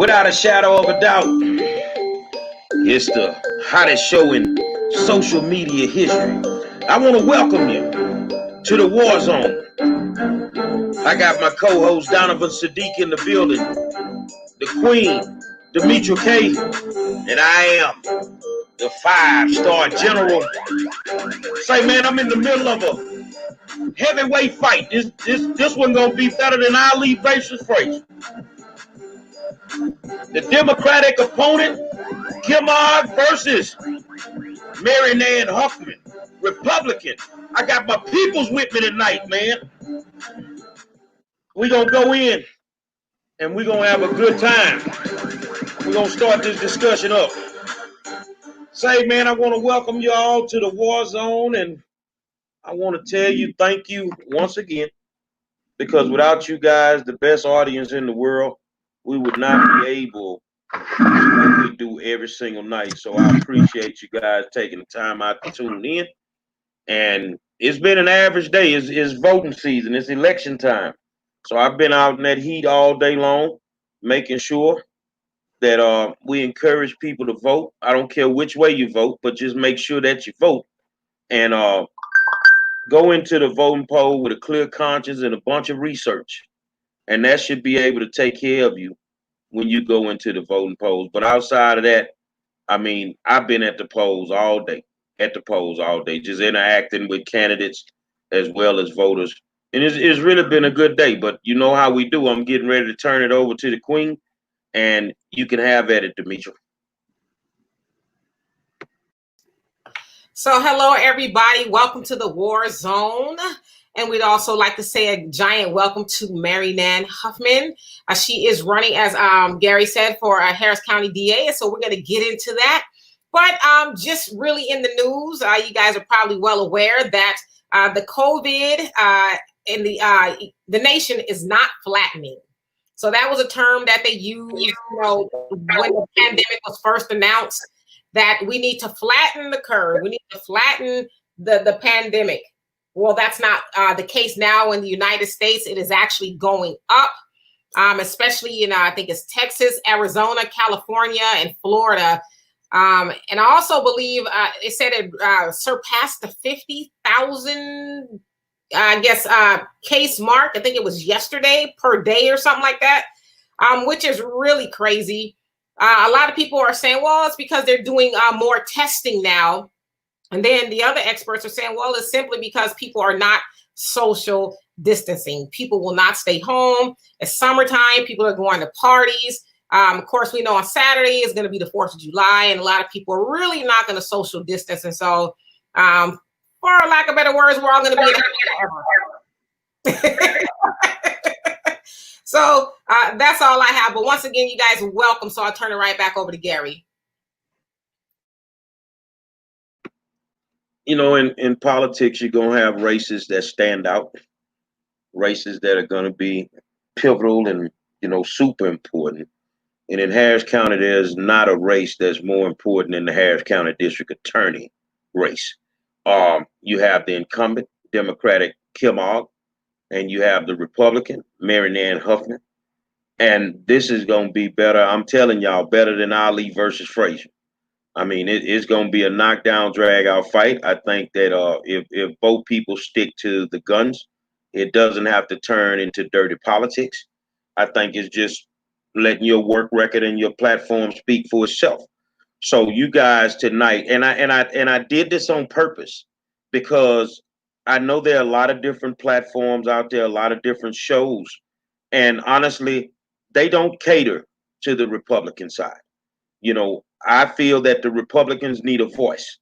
Without a shadow of a doubt, it's the hottest show in social media history. I want to welcome you to the War Zone. I got my co-host Donovan Sadiq in the building, the Queen, Demetra K, and I am the 5-star general. Say, man, I'm in the middle of a heavyweight fight. This one gonna be better than Ali versus Frazier. The Democratic opponent, Kimog versus Nan Huffman, Republican. I got my peoples with me tonight, man. We gonna go in and we gonna have a good time. We're gonna start this discussion up. Say, man, I want to welcome you all to the War Zone, and I want to tell you thank you once again, because without you guys, the best audience in the world, we would not be able to do what we do every single night. So I appreciate you guys taking the time out to tune in. And it's been an average day. It's voting season. It's election time. So I've been out in that heat all day long, making sure that we encourage people to vote. I don't care which way you vote, but just make sure that you vote. And go into the voting poll with a clear conscience and a bunch of research. And that should be able to take care of you when you go into the voting polls. But outside of that, I mean, I've been at the polls all day, just interacting with candidates as well as voters. And it's really been a good day. But you know how we do. I'm getting ready to turn it over to the Queen, and you can have at it, Demetra. So hello, everybody. Welcome to the War Zone. And we'd also like to say a giant welcome to Nan Huffman. She is running, as Gary said, for Harris County DA. So we're going to get into that. But just really in the news, you guys are probably well aware that the COVID in the nation is not flattening. So that was a term that they used, when the pandemic was first announced, that we need to flatten the curve. We need to flatten the pandemic. Well, that's not the case now in the United States. It is actually going up, especially in, I think it's Texas, Arizona, California, and Florida. And I also believe it said it surpassed the 50,000, case mark. I think it was yesterday per day or something like that, which is really crazy. A lot of people are saying, well, it's because they're doing more testing now. And then the other experts are saying, well, it's simply because people are not social distancing. People will not stay home. It's summertime. People are going to parties. Of course, we know on Saturday is going to be the 4th of July, and a lot of people are really not going to social distance. And so, for lack of better words, we're all going to be forever. So that's all I have. But once again, you guys are welcome. So I'll turn it right back over to Gary. You know, in politics, you're going to have races that stand out, races that are going to be pivotal and, super important. And in Harris County, there's not a race that's more important than the Harris County District Attorney race. You have the incumbent Democratic Kimog, and you have the Republican Nan Huffman. And this is going to be better. I'm telling y'all, better than Ali versus Frazier. I mean, it's going to be a knockdown, drag-out fight. I think that if both people stick to the guns, it doesn't have to turn into dirty politics. I think it's just letting your work record and your platform speak for itself. So you guys tonight, and I did this on purpose because I know there are a lot of different platforms out there, a lot of different shows, and honestly, they don't cater to the Republican side. I feel that the Republicans need a voice.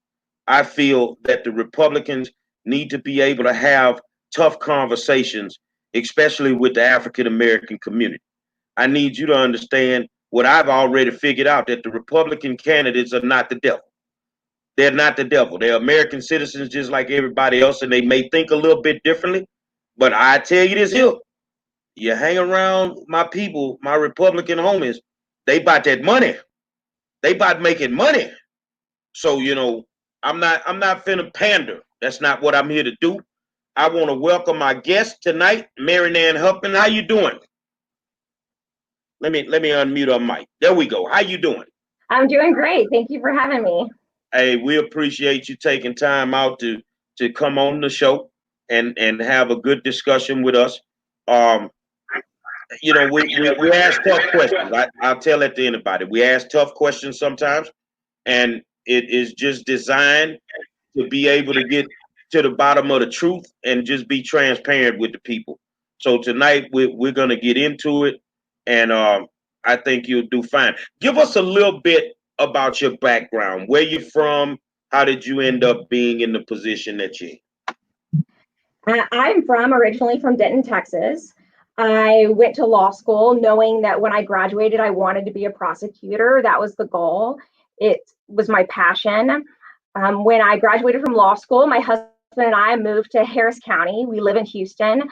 I feel that the Republicans need to be able to have tough conversations, especially with the African American community. I need you to understand what I've already figured out, that the Republican candidates are not the devil. They're not the devil. They're American citizens just like everybody else, and they may think a little bit differently. But I tell you this here, you hang around my people, my Republican homies, they bought that money. They about making money. So, I'm not finna pander. That's not what I'm here to do. I want to welcome my guest tonight, Nan Huffman. How you doing? Let me unmute our mic. There we go. How you doing? I'm doing great. Thank you for having me. Hey, we appreciate you taking time out to come on the show and have a good discussion with us. Um, we ask tough questions. I'll tell that to anybody. We ask tough questions sometimes, and it is just designed to be able to get to the bottom of the truth and just be transparent with the people. So tonight we're going to get into it, and I think you'll do fine. Give us a little bit about your background, where you're from, how did you end up being in the position that you're in? I'm originally from Denton, Texas. I went to law school knowing that when I graduated, I wanted to be a prosecutor. That was the goal. It was my passion. When I graduated from law school, my husband and I moved to Harris County. We live in Houston,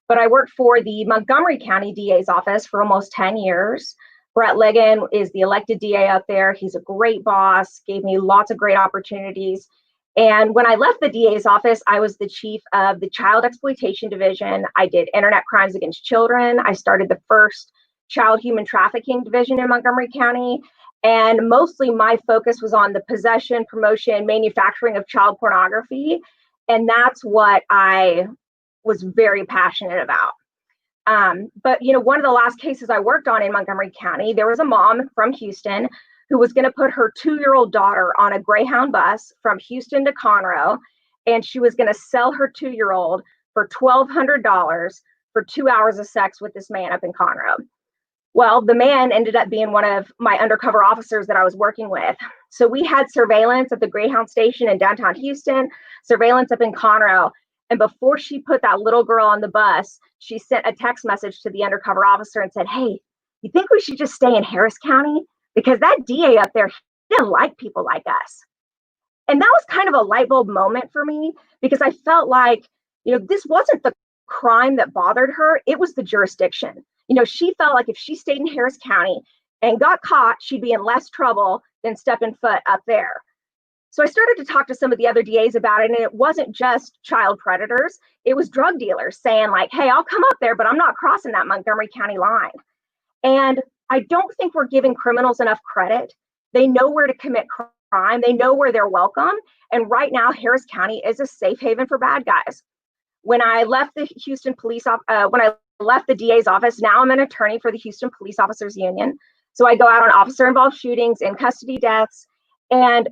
but I worked for the Montgomery County DA's office for almost 10 years. Brett Ligon is the elected DA up there. He's a great boss, gave me lots of great opportunities. And when I left the DA's office, I was the chief of the Child Exploitation Division. I did internet crimes against children. I started the first child human trafficking division in Montgomery County. And mostly my focus was on the possession, promotion, manufacturing of child pornography. And that's what I was very passionate about. But one of the last cases I worked on in Montgomery County, there was a mom from Houston who was going to put her 2-year-old daughter on a Greyhound bus from Houston to Conroe, and she was going to sell her 2-year-old for $1,200 for 2 hours of sex with this man up in Conroe. Well, the man ended up being one of my undercover officers that I was working with. So we had surveillance at the Greyhound station in downtown Houston, surveillance up in Conroe. And before she put that little girl on the bus, she sent a text message to the undercover officer and said, "Hey, you think we should just stay in Harris County? Because that DA up there, he didn't like people like us." And that was kind of a light bulb moment for me, because I felt like, this wasn't the crime that bothered her. It was the jurisdiction. She felt like if she stayed in Harris County and got caught, she'd be in less trouble than stepping foot up there. So I started to talk to some of the other DAs about it, and it wasn't just child predators. It was drug dealers saying like, "Hey, I'll come up there, but I'm not crossing that Montgomery County line." And I don't think we're giving criminals enough credit. They know where to commit crime. They know where they're welcome. And right now, Harris County is a safe haven for bad guys. When I left the when I left the DA's office, now I'm an attorney for the Houston Police Officers Union. So I go out on officer-involved shootings, in custody deaths, and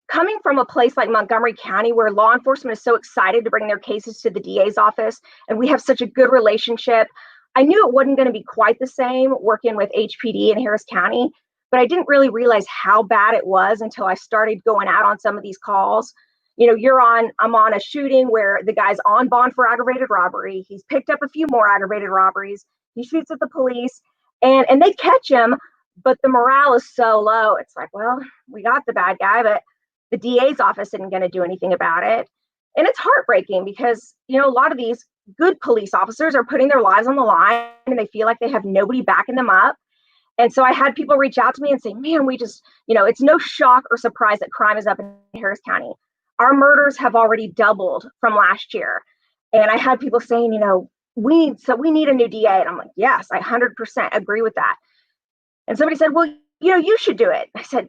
coming from a place like Montgomery County, where law enforcement is so excited to bring their cases to the DA's office, and we have such a good relationship, I knew it wasn't going to be quite the same working with HPD in Harris County, but I didn't really realize how bad it was until I started going out on some of these calls. I'm on a shooting where the guy's on bond for aggravated robbery. He's picked up a few more aggravated robberies. He shoots at the police, and they catch him, but the morale is so low. It's like, well, we got the bad guy, but the DA's office isn't going to do anything about it. And it's heartbreaking because, a lot of these good police officers are putting their lives on the line, and they feel like they have nobody backing them up. And so I had people reach out to me and say, "Man, we just, it's no shock or surprise that crime is up in Harris County. Our murders have already doubled from last year." And I had people saying, we need a new DA. And I'm like, yes, I 100% agree with that. And somebody said, "Well, you should do it." I said,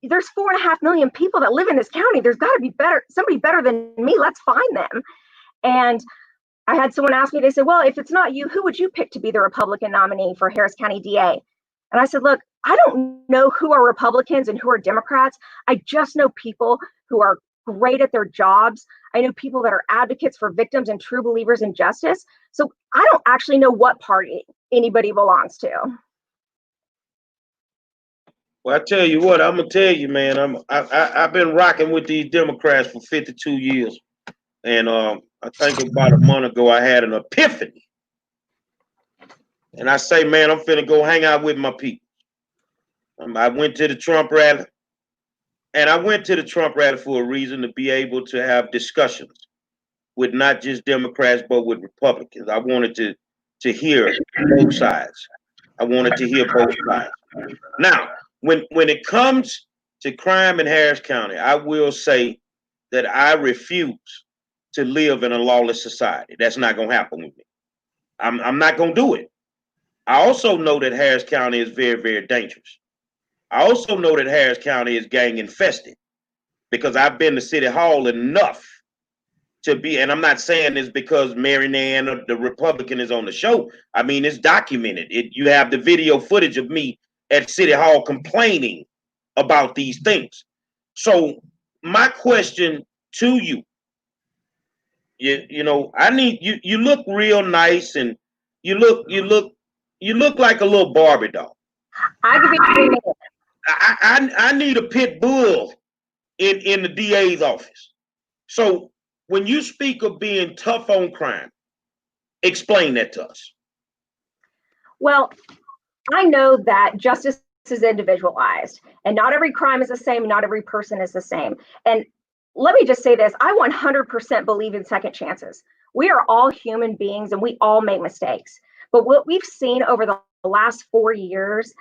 there's 4.5 million people that live in this county. There's got to be somebody better than me. Let's find them. And I had someone ask me, they said, "Well, if it's not you, who would you pick to be the Republican nominee for Harris County DA?" And I said, "Look, I don't know who are Republicans and who are Democrats. I just know people who are great at their jobs. I know people that are advocates for victims and true believers in justice. So I don't actually know what party anybody belongs to." Well, I tell you what, I'm gonna tell you, man. I've been rocking with these Democrats for 52 years, and I think about a month ago I had an epiphany, and I say, man, I'm finna go hang out with my people. I went to the Trump rally, and I went to the Trump rally for a reason, to be able to have discussions with not just Democrats but with Republicans. I wanted to hear both sides. I wanted to hear both sides. Now, when it comes to crime in Harris County, I will say that I refuse to live in a lawless society. That's not gonna happen with me. I'm not gonna do it. I also know that Harris County is very, very dangerous. I also know that Harris County is gang infested because I've been to City Hall enough to be, and I'm not saying this because Mary Nan, the Republican, is on the show. I mean, it's documented. You have the video footage of me at City Hall complaining about these things. So my question to you, you know, I need you. You look real nice, and you look like a little Barbie doll. I give you 3 minutes. I need a pit bull in the DA's office. So when you speak of being tough on crime, explain that to us. Well, I know that justice is individualized and not every crime is the same, not every person is the same. And let me just say this, I 100% believe in second chances. We are all human beings and we all make mistakes. But what we've seen over the last 4 years,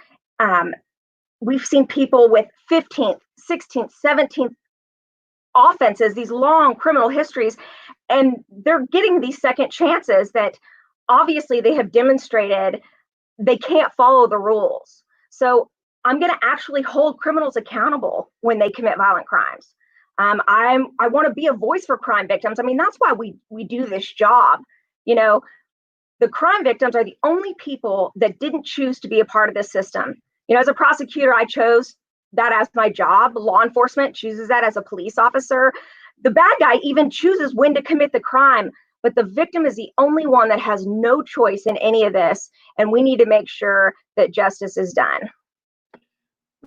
we've seen people with 15th, 16th, 17th offenses, these long criminal histories, and they're getting these second chances that obviously they have demonstrated they can't follow the rules. So I'm going to actually hold criminals accountable when they commit violent crimes. I want to be a voice for crime victims. I mean, that's why we do this job. You know, the crime victims are the only people that didn't choose to be a part of this system. You know, as a prosecutor, I chose that as my job. Law enforcement chooses that as a police officer. The bad guy even chooses when to commit the crime, but the victim is the only one that has no choice in any of this. And we need to make sure that justice is done.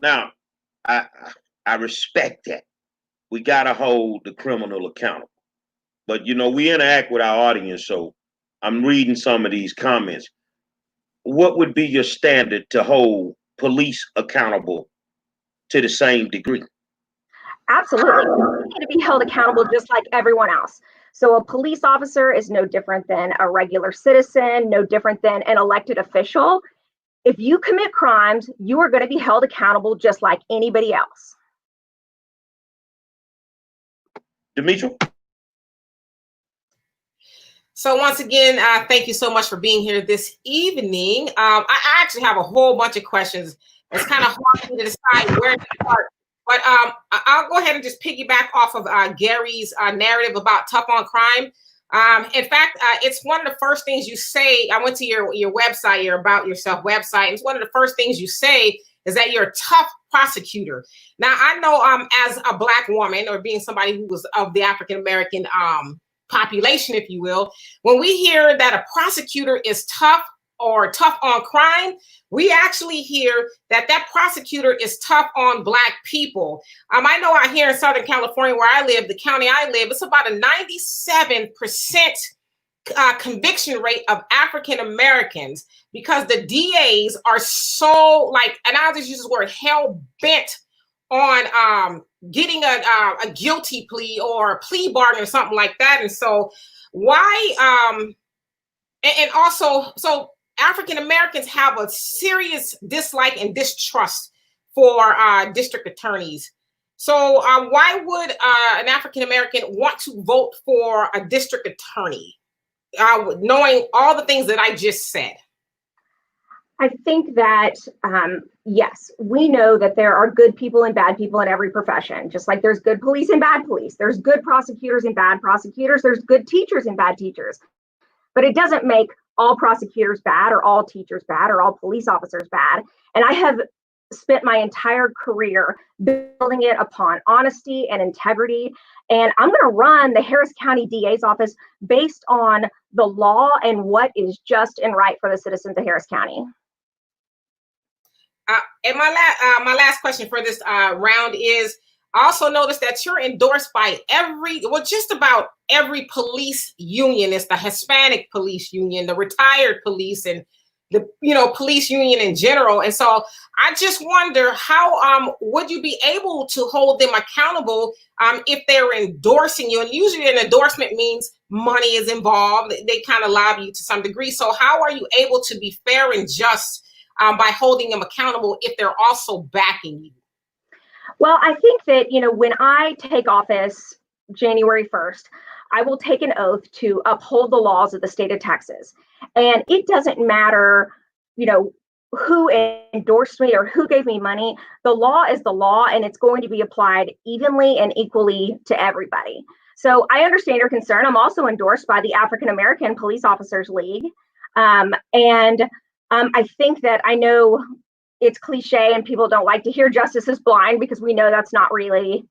Now, I respect that. We got to hold the criminal accountable. But, you know, we interact with our audience, so I'm reading some of these comments. What would be your standard to hold police accountable to the same degree? Absolutely. They need to be held accountable just like everyone else. So a police officer is no different than a regular citizen, no different than an elected official. If you commit crimes, you are going to be held accountable just like anybody else. Demetri? So once again, thank you so much for being here this evening. I actually have a whole bunch of questions. It's kind of hard for me to decide where to start. But I'll go ahead and just piggyback off of Gary's narrative about tough on crime. In fact, it's one of the first things you say. I went to your website, your About Yourself website. And it's one of the first things you say is that you're a tough prosecutor. Now, I know as a Black woman or being somebody who was of the African-American population, if you will, when we hear that a prosecutor is tough or tough on crime, we actually hear that that prosecutor is tough on Black people. I know out here in Southern California, where I live, the county I live, it's about a 97% conviction rate of African Americans because the DAs are so like, and I'll just use this word, hell bent on getting a guilty plea or a plea bargain or something like that. And so why and also, so African Americans have a serious dislike and distrust for district attorneys. So why would an African American want to vote for a district attorney, knowing all the things that I just said? I think that, yes, we know that there are good people and bad people in every profession, just like there's good police and bad police. There's good prosecutors and bad prosecutors. There's good teachers and bad teachers. But it doesn't make all prosecutors bad or all teachers bad or all police officers bad. And I have spent my entire career building it upon honesty and integrity. And I'm going to run the Harris County DA's office based on the law and what is just and right for the citizens of Harris County. And my last question for this round is, I also noticed that you're endorsed by just about every police union. It's the Hispanic police union, the retired police, and the police union in general. And so I just wonder how would you be able to hold them accountable if they're endorsing you? And usually an endorsement means money is involved. They kind of lobby you to some degree. So how are you able to be fair and just by holding them accountable if they're also backing you? Well, I think that, when I take office January 1st, I will take an oath to uphold the laws of the state of Texas. And it doesn't matter you know, who endorsed me or who gave me money. The law is the law, and it's going to be applied evenly and equally to everybody. So I understand your concern. I'm also endorsed by the African American Police Officers League. I think that, I know it's cliche and people don't like to hear justice is blind, because we know that's not really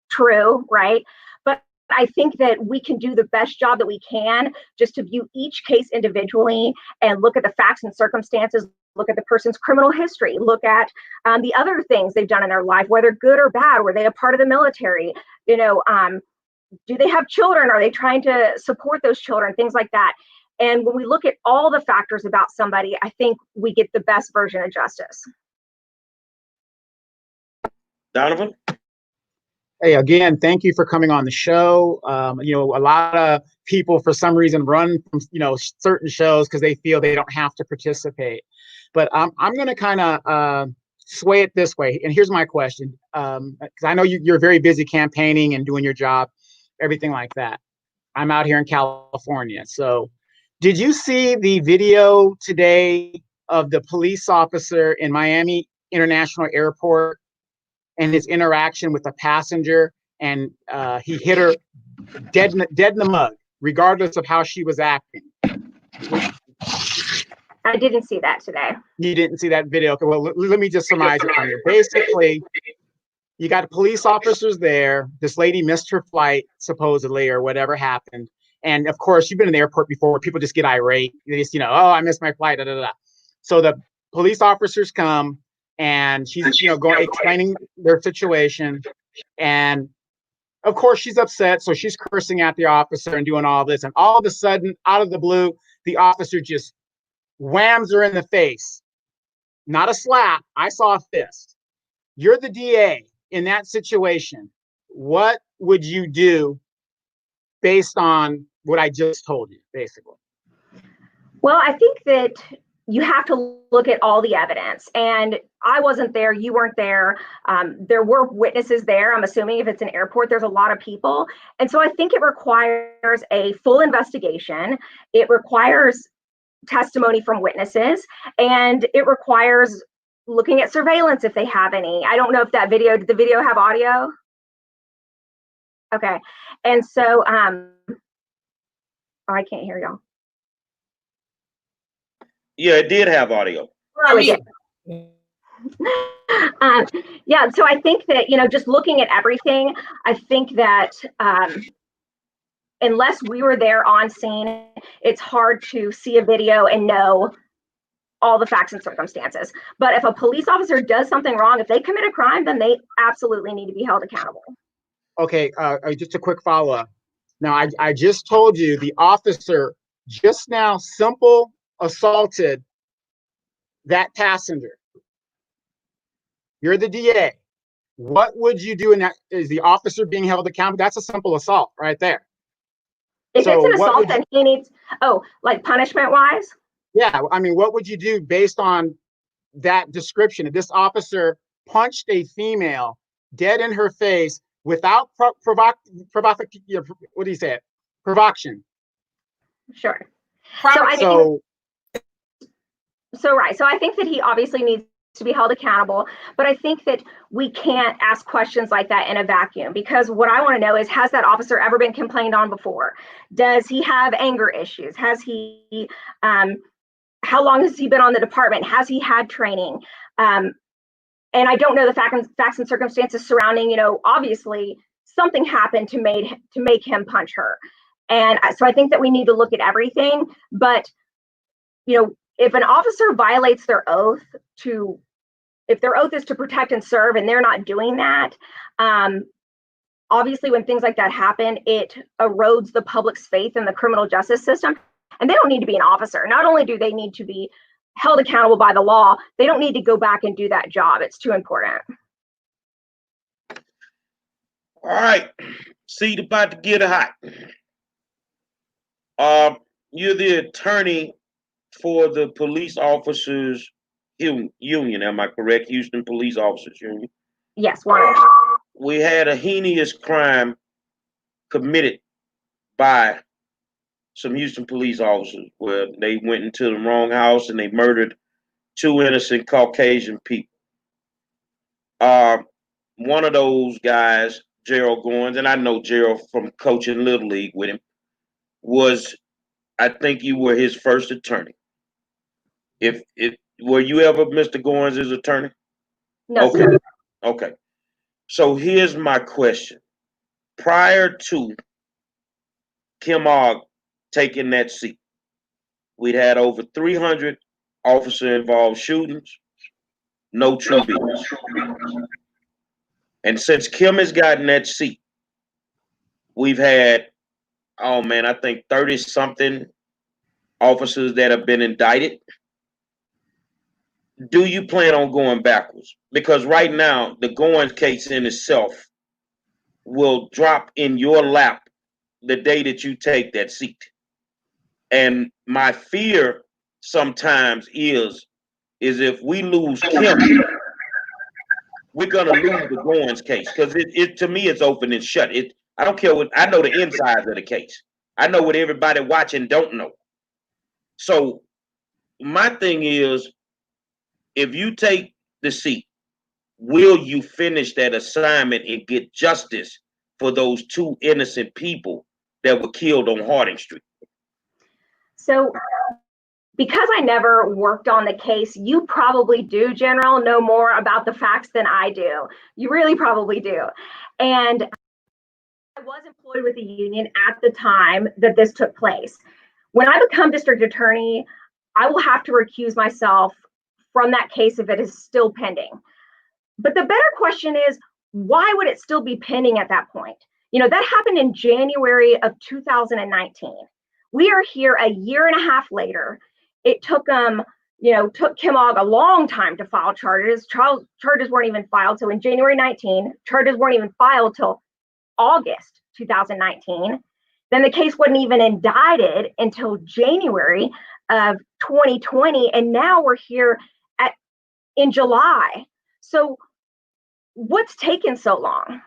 true, right? But I think that we can do the best job that we can, just to view each case individually and look at the facts and circumstances, look at the person's criminal history, look at the other things they've done in their life, whether good or bad. Were they a part of the military? Do they have children? Are they trying to support those children? Things like that. And when we look at all the factors about somebody, I think we get the best version of justice. Donovan? Hey, again, thank you for coming on the show. A lot of people, for some reason, run from, certain shows because they feel they don't have to participate. But I'm going to kind of sway it this way. And here's my question, because I know you're very busy campaigning and doing your job, everything like that. I'm out here in California. So did you see the video today of the police officer in Miami International Airport and his interaction with the passenger, and he hit her dead in the mug, regardless of how she was acting? I didn't see that today. You didn't see that video? Okay, well, let me just surmise it on you. Basically, you got police officers there. This lady missed her flight, supposedly, or whatever happened. And of course, you've been in the airport before where people just get irate. They just, oh, I missed my flight, da, da, da. So the police officers come, and she's, going explaining their situation. And of course, she's upset. So she's cursing at the officer and doing all this. And all of a sudden, out of the blue, the officer just whams her in the face. Not a slap. I saw a fist. You're the DA in that situation. What would you do based on what I just told you, basically? Well, I think that you have to look at all the evidence. And I wasn't there, you weren't there. There were witnesses there. I'm assuming if it's an airport, there's a lot of people. And so I think it requires a full investigation. It requires testimony from witnesses, and it requires looking at surveillance if they have any. I don't know if that video, did the video have audio? Okay. And so, I can't hear y'all. Yeah, it did have audio. Oh, it did. Yeah, so I think that, just looking at everything, I think that unless we were there on scene, it's hard to see a video and know all the facts and circumstances. But if a police officer does something wrong, if they commit a crime, then they absolutely need to be held accountable. Okay, just a quick follow-up. Now, I just told you the officer just now simple assaulted that passenger. You're the DA. What would you do in that? Is the officer being held accountable? That's a simple assault right there. If it's an assault, then he needs, like punishment-wise? Yeah, I mean, what would you do based on that description? If this officer punched a female dead in her face without provocation. Sure. So I think that he obviously needs to be held accountable, but I think that we can't ask questions like that in a vacuum, because what I want to know is, has that officer ever been complained on before? Does he have anger issues? Has he, how long has he been on the department? Has he had training? And I don't know the facts and circumstances surrounding, obviously something happened to make him punch her. And so I think that we need to look at everything, but, if an officer violates their oath if their oath is to protect and serve and they're not doing that, obviously when things like that happen, it erodes the public's faith in the criminal justice system. And they don't need to be an officer. Not only do they need to be held accountable by the law, they don't need to go back and do that job. It's too important. All right. Seat about to get hot. You're the attorney for the police officers union, am I correct? Houston Police Officers Union. Yes, one. We had a heinous crime committed by some Houston police officers where they went into the wrong house and they murdered two innocent Caucasian people. One of those guys, Gerald Goins, and I know Gerald from coaching Little League with him, was, I think you were his first attorney. If were you ever Mr. Goins' attorney? No, Okay. sir. Okay. So here's my question. Prior to Kim Ogg taking that seat, we'd had over 300 officer-involved shootings, no true beats. And since Kim has gotten that seat, we've had, oh man, I think 30-something officers that have been indicted. Do you plan on going backwards? Because right now, the Goins case in itself will drop in your lap the day that you take that seat. And my fear sometimes is if we lose Kim, we're gonna lose the Goins case, because it to me it's open and shut. I don't care what, I know the insides of the case. I know what everybody watching don't know. So my thing is, if you take the seat, will you finish that assignment and get justice for those two innocent people that were killed on Harding Street? So because I never worked on the case, you probably do, General, know more about the facts than I do. You really probably do. And I was employed with the union at the time that this took place. When I become district attorney, I will have to recuse myself from that case if it is still pending. But the better question is, why would it still be pending at that point? You know, that happened in January of 2019. We are here a year and a half later. It took took Kim Ogg a long time to file charges. Charges weren't even filed. So in January 19, charges weren't even filed till August 2019. Then the case wasn't even indicted until January of 2020. And now we're here in July. So what's taken so long?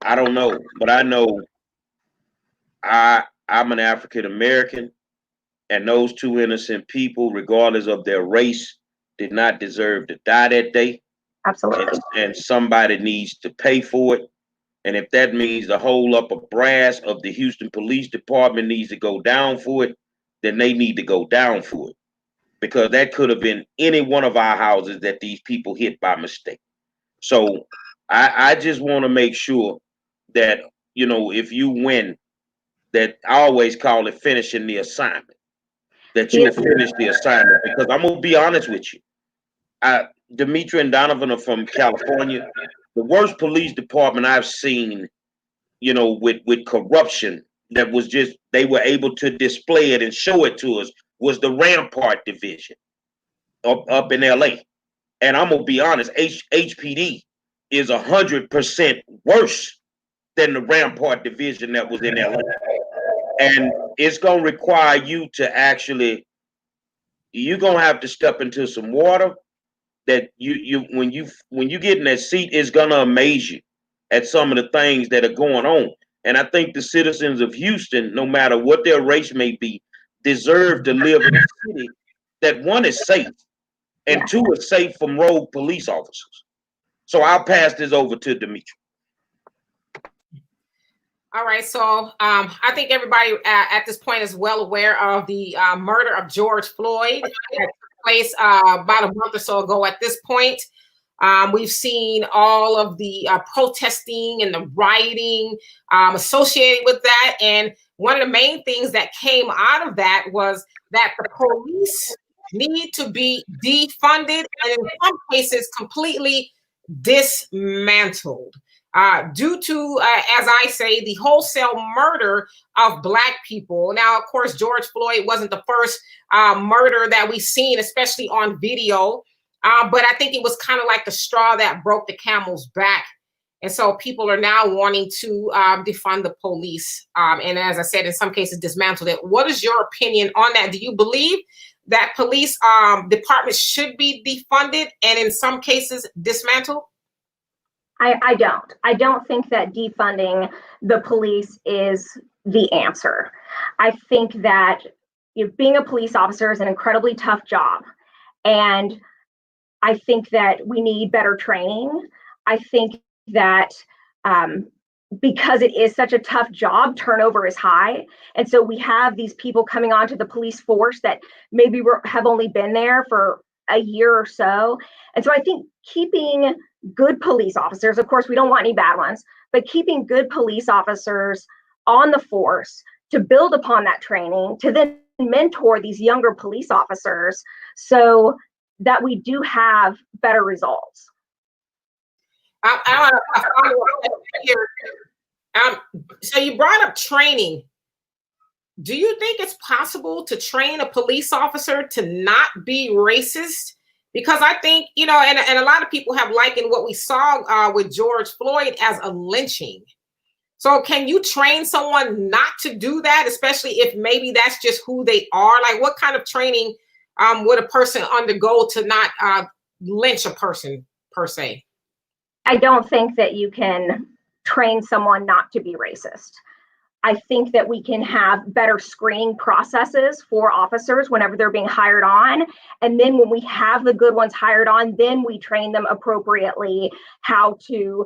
I don't know, but I know I'm an African American, and those two innocent people, regardless of their race, did not deserve to die that day. Absolutely. And somebody needs to pay for it. And if that means the whole upper brass of the Houston Police Department needs to go down for it, then they need to go down for it. Because that could have been any one of our houses that these people hit by mistake. So I just want to make sure that, you know, if you win, that I always call it finishing the assignment, that you'll finish the assignment. Because I'm going to be honest with you. Demetri and Donovan are from California. The worst police department I've seen, you know, with corruption that was just, they were able to display it and show it to us, was the Rampart Division up in LA. And I'm going to be honest, HPD is 100% worse than the Rampart Division that was in LA. And it's going to require you to actually, you're going to have to step into some water that when you get in that seat, it's going to amaze you at some of the things that are going on. And I think the citizens of Houston, no matter what their race may be, deserve to live in a city that, one, is safe, and two, is safe from rogue police officers. So I'll pass this over to Demetri. All right, so I think everybody at this point is well aware of the murder of George Floyd that took place about a month or so ago. At this point, we've seen all of the protesting and the rioting associated with that. And one of the main things that came out of that was that the police need to be defunded and in some cases completely dismantled. Due to, as I say, the wholesale murder of Black people. Now, of course, George Floyd wasn't the first murder that we've seen, especially on video. But I think it was kind of like the straw that broke the camel's back. And so people are now wanting to defund the police. And as I said, in some cases, dismantle it. What is your opinion on that? Do you believe that police departments should be defunded and in some cases dismantled? I don't. I don't think that defunding the police is the answer. I think that being a police officer is an incredibly tough job. And I think that we need better training. I think that because it is such a tough job, turnover is high. And so we have these people coming onto the police force that maybe have only been there for a year or so. And so I think keeping good police officers, of course, we don't want any bad ones, but keeping good police officers on the force to build upon that training, to then mentor these younger police officers so that we do have better results. I want to follow up here. So you brought up training. Do you think it's possible to train a police officer to not be racist? Because I think, and a lot of people have likened what we saw with George Floyd as a lynching. So can you train someone not to do that, especially if maybe that's just who they are? Like, what kind of training would a person undergo to not lynch a person per se? I don't think that you can train someone not to be racist. I think that we can have better screening processes for officers whenever they're being hired on. And then when we have the good ones hired on, then we train them appropriately how to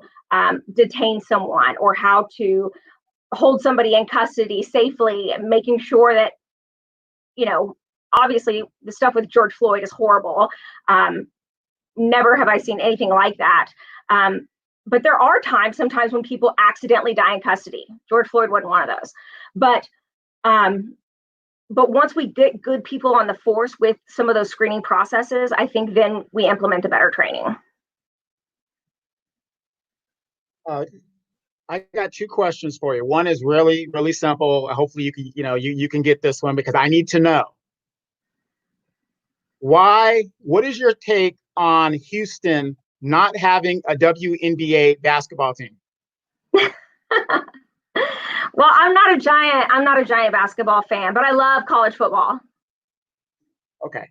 detain someone or how to hold somebody in custody safely, making sure that, obviously the stuff with George Floyd is horrible. Never have I seen anything like that. But there are sometimes when people accidentally die in custody. George Floyd wasn't one of those. But once we get good people on the force with some of those screening processes, I think then we implement a better training. I got two questions for you. One is really, really simple. Hopefully you can, you can get this one because I need to know. What is your take on Houston not having a WNBA basketball team? Well, I'm not a giant basketball fan, but I love college football. Okay.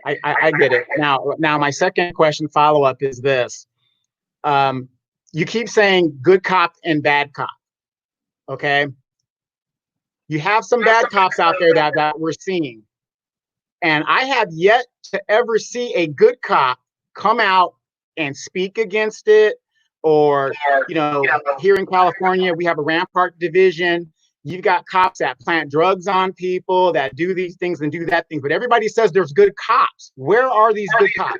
I get it. Now my second question follow-up is this. You keep saying good cop and bad cop. Okay. You have some bad cops out there that we're seeing. And I have yet to ever see a good cop come out and speak against it, or here in California we have a Rampart division. You've got cops that plant drugs on people, that do these things and do that thing, but everybody says there's good cops. Where are these good cops?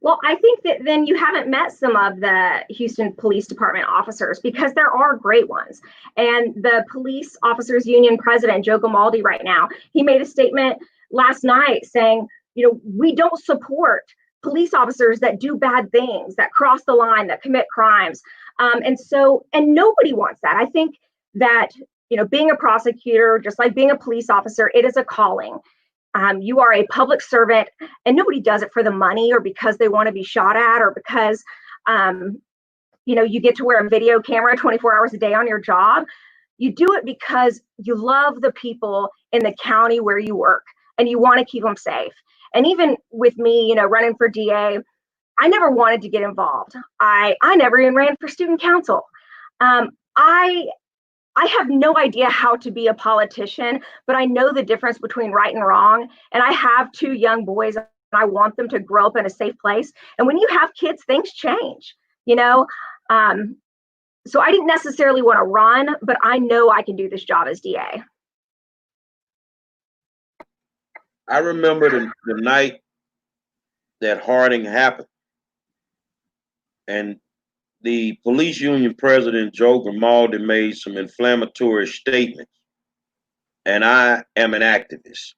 Well, I think that then you haven't met some of the Houston Police Department officers, because there are great ones. And the Police Officers Union president, Joe Gamaldi, right now, he made a statement last night saying, we don't support police officers that do bad things, that cross the line, that commit crimes. And nobody wants that. I think that, being a prosecutor, just like being a police officer, it is a calling. You are a public servant, and nobody does it for the money or because they want to be shot at or because, you get to wear a video camera 24 hours a day on your job. You do it because you love the people in the county where you work and you want to keep them safe. And even with me, running for DA, I never wanted to get involved. I never even ran for student council. I have no idea how to be a politician, but I know the difference between right and wrong. And I have two young boys, and I want them to grow up in a safe place. And when you have kids, things change, So I didn't necessarily want to run, but I know I can do this job as DA. I remember the night that Harding happened, and the police union president, Joe Grimaldi, made some inflammatory statements. And I am an activist,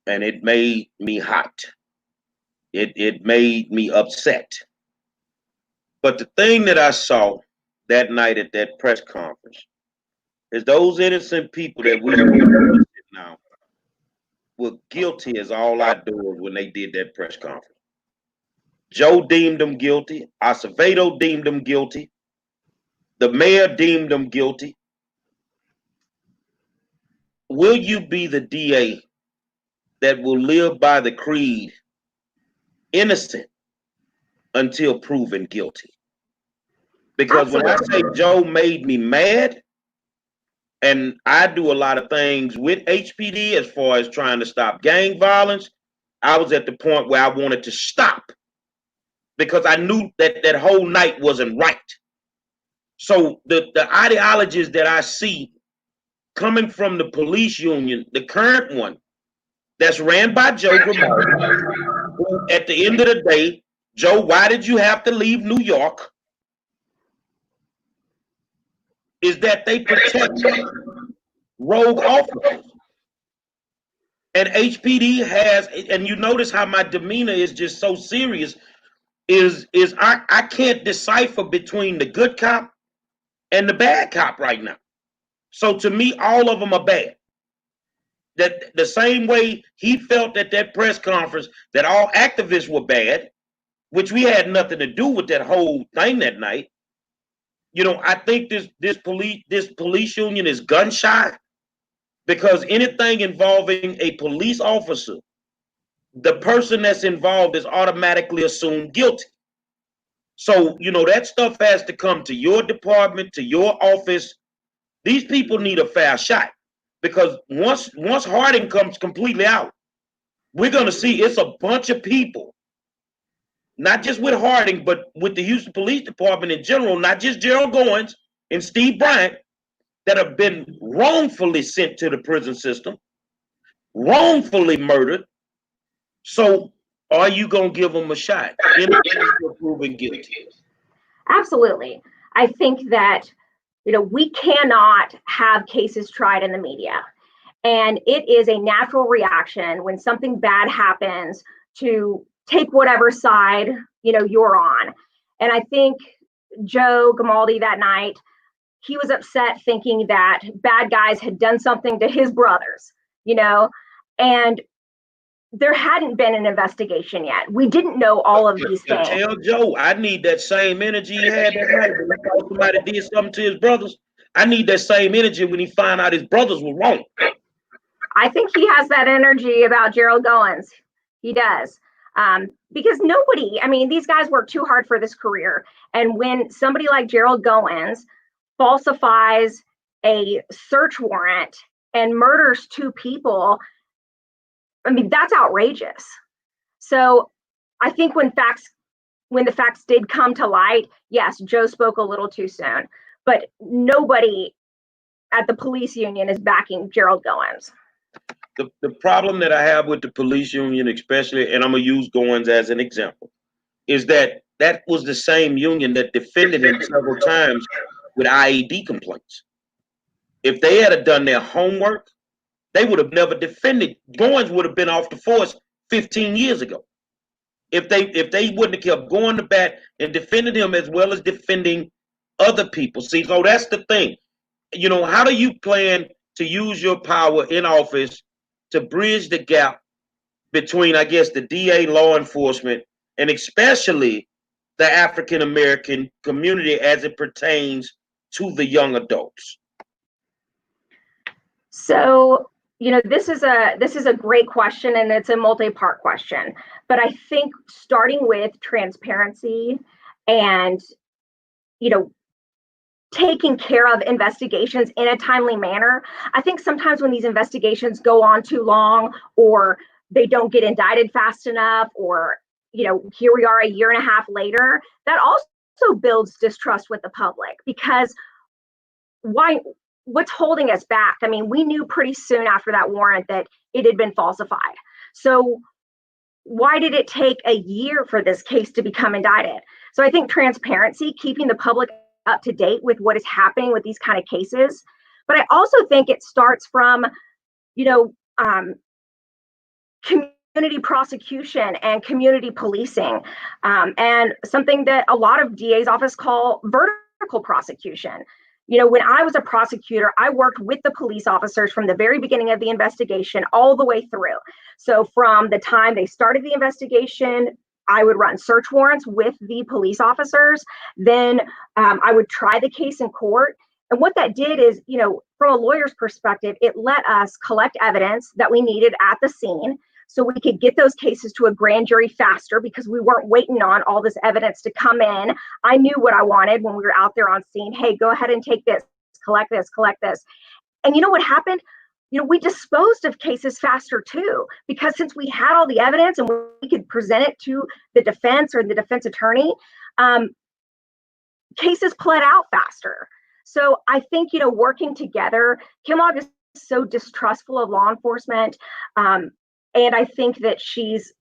and it made me hot. It made me upset. But the thing that I saw that night at that press conference is those innocent people that we now were guilty as all I do when they did that press conference. Joe deemed them guilty. Acevedo deemed them guilty. The mayor deemed them guilty. Will you be the DA that will live by the creed, innocent until proven guilty? Because when I say Joe made me mad, and I do a lot of things with HPD as far as trying to stop gang violence. I was at the point where I wanted to stop because I knew that that whole night wasn't right. So the ideologies that I see coming from the police union, the current one that's ran by Joe Grimaldi, who at the end of the day, Joe, why did you have to leave New York? Is that they protect rogue officers. And HPD has, and you notice how my demeanor is just so serious, is I can't decipher between the good cop and the bad cop right now. So to me, all of them are bad. That the same way he felt at that press conference that all activists were bad, which we had nothing to do with that whole thing that night. You know, I think this police union is gun shy because anything involving a police officer, the person that's involved is automatically assumed guilty. So, you know, that stuff has to come to your department, to your office. These people need a fair shot because once Harding comes completely out, we're going to see it's a bunch of people, not just with Harding, but with the Houston Police Department in general, not just Gerald Goins and Steve Bryant, that have been wrongfully sent to the prison system, wrongfully murdered. So are you going to give them a shot in proven guilty? Absolutely. I think that, you know, we cannot have cases tried in the media. And it is a natural reaction when something bad happens to take whatever side, you know, you're on. And I think Joe Grimaldi that night, he was upset thinking that bad guys had done something to his brothers, you know, and there hadn't been an investigation yet. We didn't know all of these things. Tell Joe, I need that same energy he had that night when he thought somebody did something to his brothers. I need that same energy when he found out his brothers were wrong. I think he has that energy about Gerald Goins. He does. Because nobody, I mean, these guys worked too hard for this career. And when somebody like Gerald Goins falsifies a search warrant and murders two people, I mean, that's outrageous. So I think when the facts did come to light, yes, Joe spoke a little too soon, but nobody at the police union is backing Gerald Goins. The problem that I have with the police union, especially, and I'm going to use Goins as an example, is that was the same union that defended him several times with IED complaints. If they had done their homework, they would have never defended. Goins would have been off the force 15 years ago. If they wouldn't have kept going to bat and defended him as well as defending other people. See, so that's the thing. You know, how do you plan to use your power in office to bridge the gap between, I guess, the DA, law enforcement, and especially the African American community as it pertains to the young adults? So, you know, this is a great question, and it's a multi-part question. But I think starting with transparency and, you know, taking care of investigations in a timely manner. I think sometimes when these investigations go on too long, or they don't get indicted fast enough, or, you know, here we are a year and a half later, that also builds distrust with the public, because what's holding us back? I mean, we knew pretty soon after that warrant that it had been falsified. So why did it take a year for this case to become indicted? So I think transparency, keeping the public up to date with what is happening with these kind of cases. But I also think it starts from, you know, community prosecution and community policing, and something that a lot of DA's office call vertical prosecution. You know, when I was a prosecutor, I worked with the police officers from the very beginning of the investigation all the way through. So from the time they started the investigation, I would run search warrants with the police officers. Then I would try the case in court. And what that did is, you know, from a lawyer's perspective, it let us collect evidence that we needed at the scene so we could get those cases to a grand jury faster, because we weren't waiting on all this evidence to come in. I knew what I wanted when we were out there on scene. Hey, go ahead and take this, collect this, collect this. And you know what happened? We disposed of cases faster too, because since we had all the evidence and we could present it to the defense or the defense attorney, cases pled out faster. So I think, working together, Kim Og is so distrustful of law enforcement. And I think that she's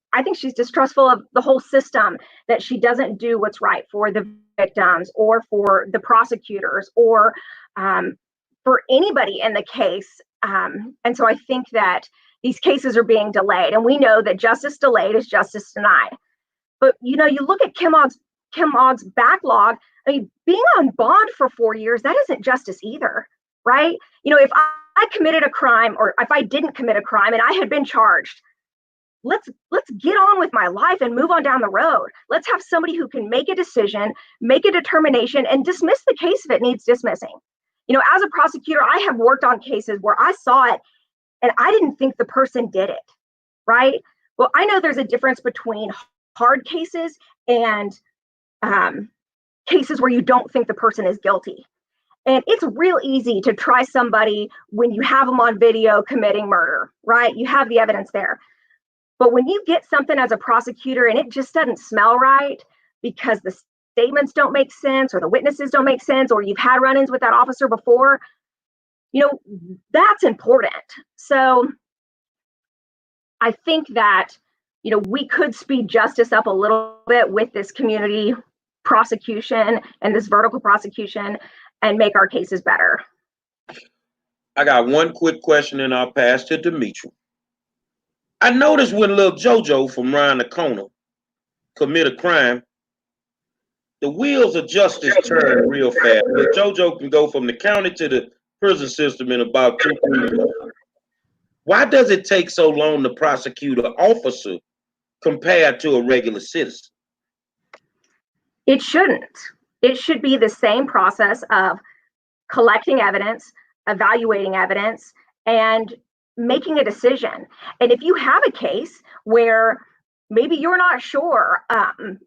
distrustful of the whole system, that she doesn't do what's right for the victims or for the prosecutors or for anybody in the case. And so I think that these cases are being delayed, and we know that justice delayed is justice denied. But you look at Kim Og's backlog. I mean, being on bond for 4 years, that isn't justice either, right? If I committed a crime, or if I didn't commit a crime and I had been charged, let's get on with my life and move on down the road. Let's have somebody who can make a decision, make a determination, and dismiss the case if it needs dismissing. As a prosecutor, I have worked on cases where I saw it and I didn't think the person did it, right? Well, I know there's a difference between hard cases and cases where you don't think the person is guilty. And it's real easy to try somebody when you have them on video committing murder, right? You have the evidence there. But when you get something as a prosecutor and it just doesn't smell right because the statements don't make sense or the witnesses don't make sense, or you've had run-ins with that officer before, that's important. So I think that, we could speed justice up a little bit with this community prosecution and this vertical prosecution and make our cases better. I got one quick question and I'll pass to Demetri. I noticed when little JoJo from around the corner commit a crime, the wheels of justice turn real fast. Little JoJo can go from the county to the prison system in about 2-3 months. Why does it take so long to prosecute an officer compared to a regular citizen? It shouldn't. It should be the same process of collecting evidence, evaluating evidence, and making a decision. And if you have a case where maybe you're not sure,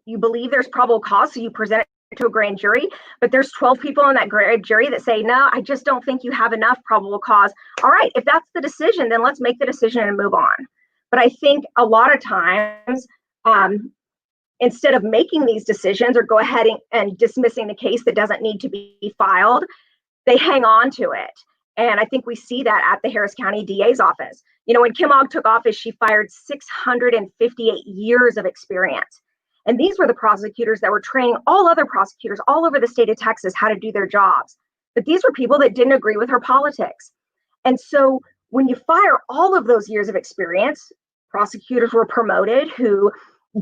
you believe there's probable cause, so you present it to a grand jury, but there's 12 people in that grand jury that say, no, I just don't think you have enough probable cause. All right, if that's the decision, then let's make the decision and move on. But I think a lot of times, instead of making these decisions or go ahead and dismissing the case that doesn't need to be filed, they hang on to it. And I think we see that at the Harris County DA's office. When Kim Og took office, she fired 658 years of experience. And these were the prosecutors that were training all other prosecutors all over the state of Texas how to do their jobs. But these were people that didn't agree with her politics. And so when you fire all of those years of experience, prosecutors were promoted who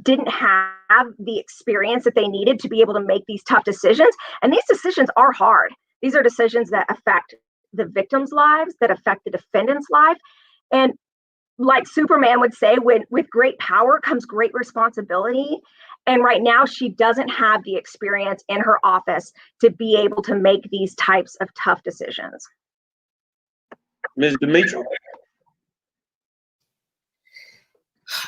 didn't have the experience that they needed to be able to make these tough decisions. And these decisions are hard. These are decisions that affect the victims' lives, that affect the defendant's life. And like Superman would say, with great power comes great responsibility. And right now, she doesn't have the experience in her office to be able to make these types of tough decisions. Ms. Demetri?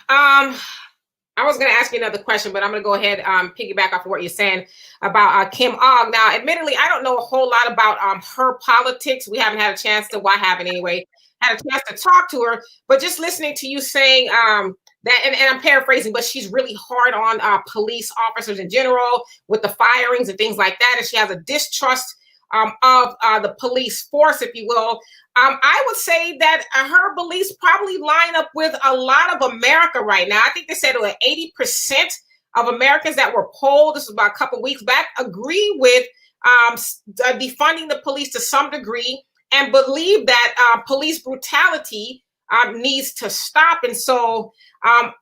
I was going to ask you another question, but I'm going to go ahead piggyback off of what you're saying about Kim Og. Now, admittedly, I don't know a whole lot about her politics. We haven't had a chance to, well, I haven't anyway, had a chance to talk to her. But just listening to you saying that, and I'm paraphrasing, but she's really hard on police officers in general with the firings and things like that. And she has a distrust of the police force, if you will. I would say that her beliefs probably line up with a lot of America right now. I think they said that 80% of Americans that were polled, this was about a couple of weeks back, agree with defunding the police to some degree and believe that police brutality needs to stop. And so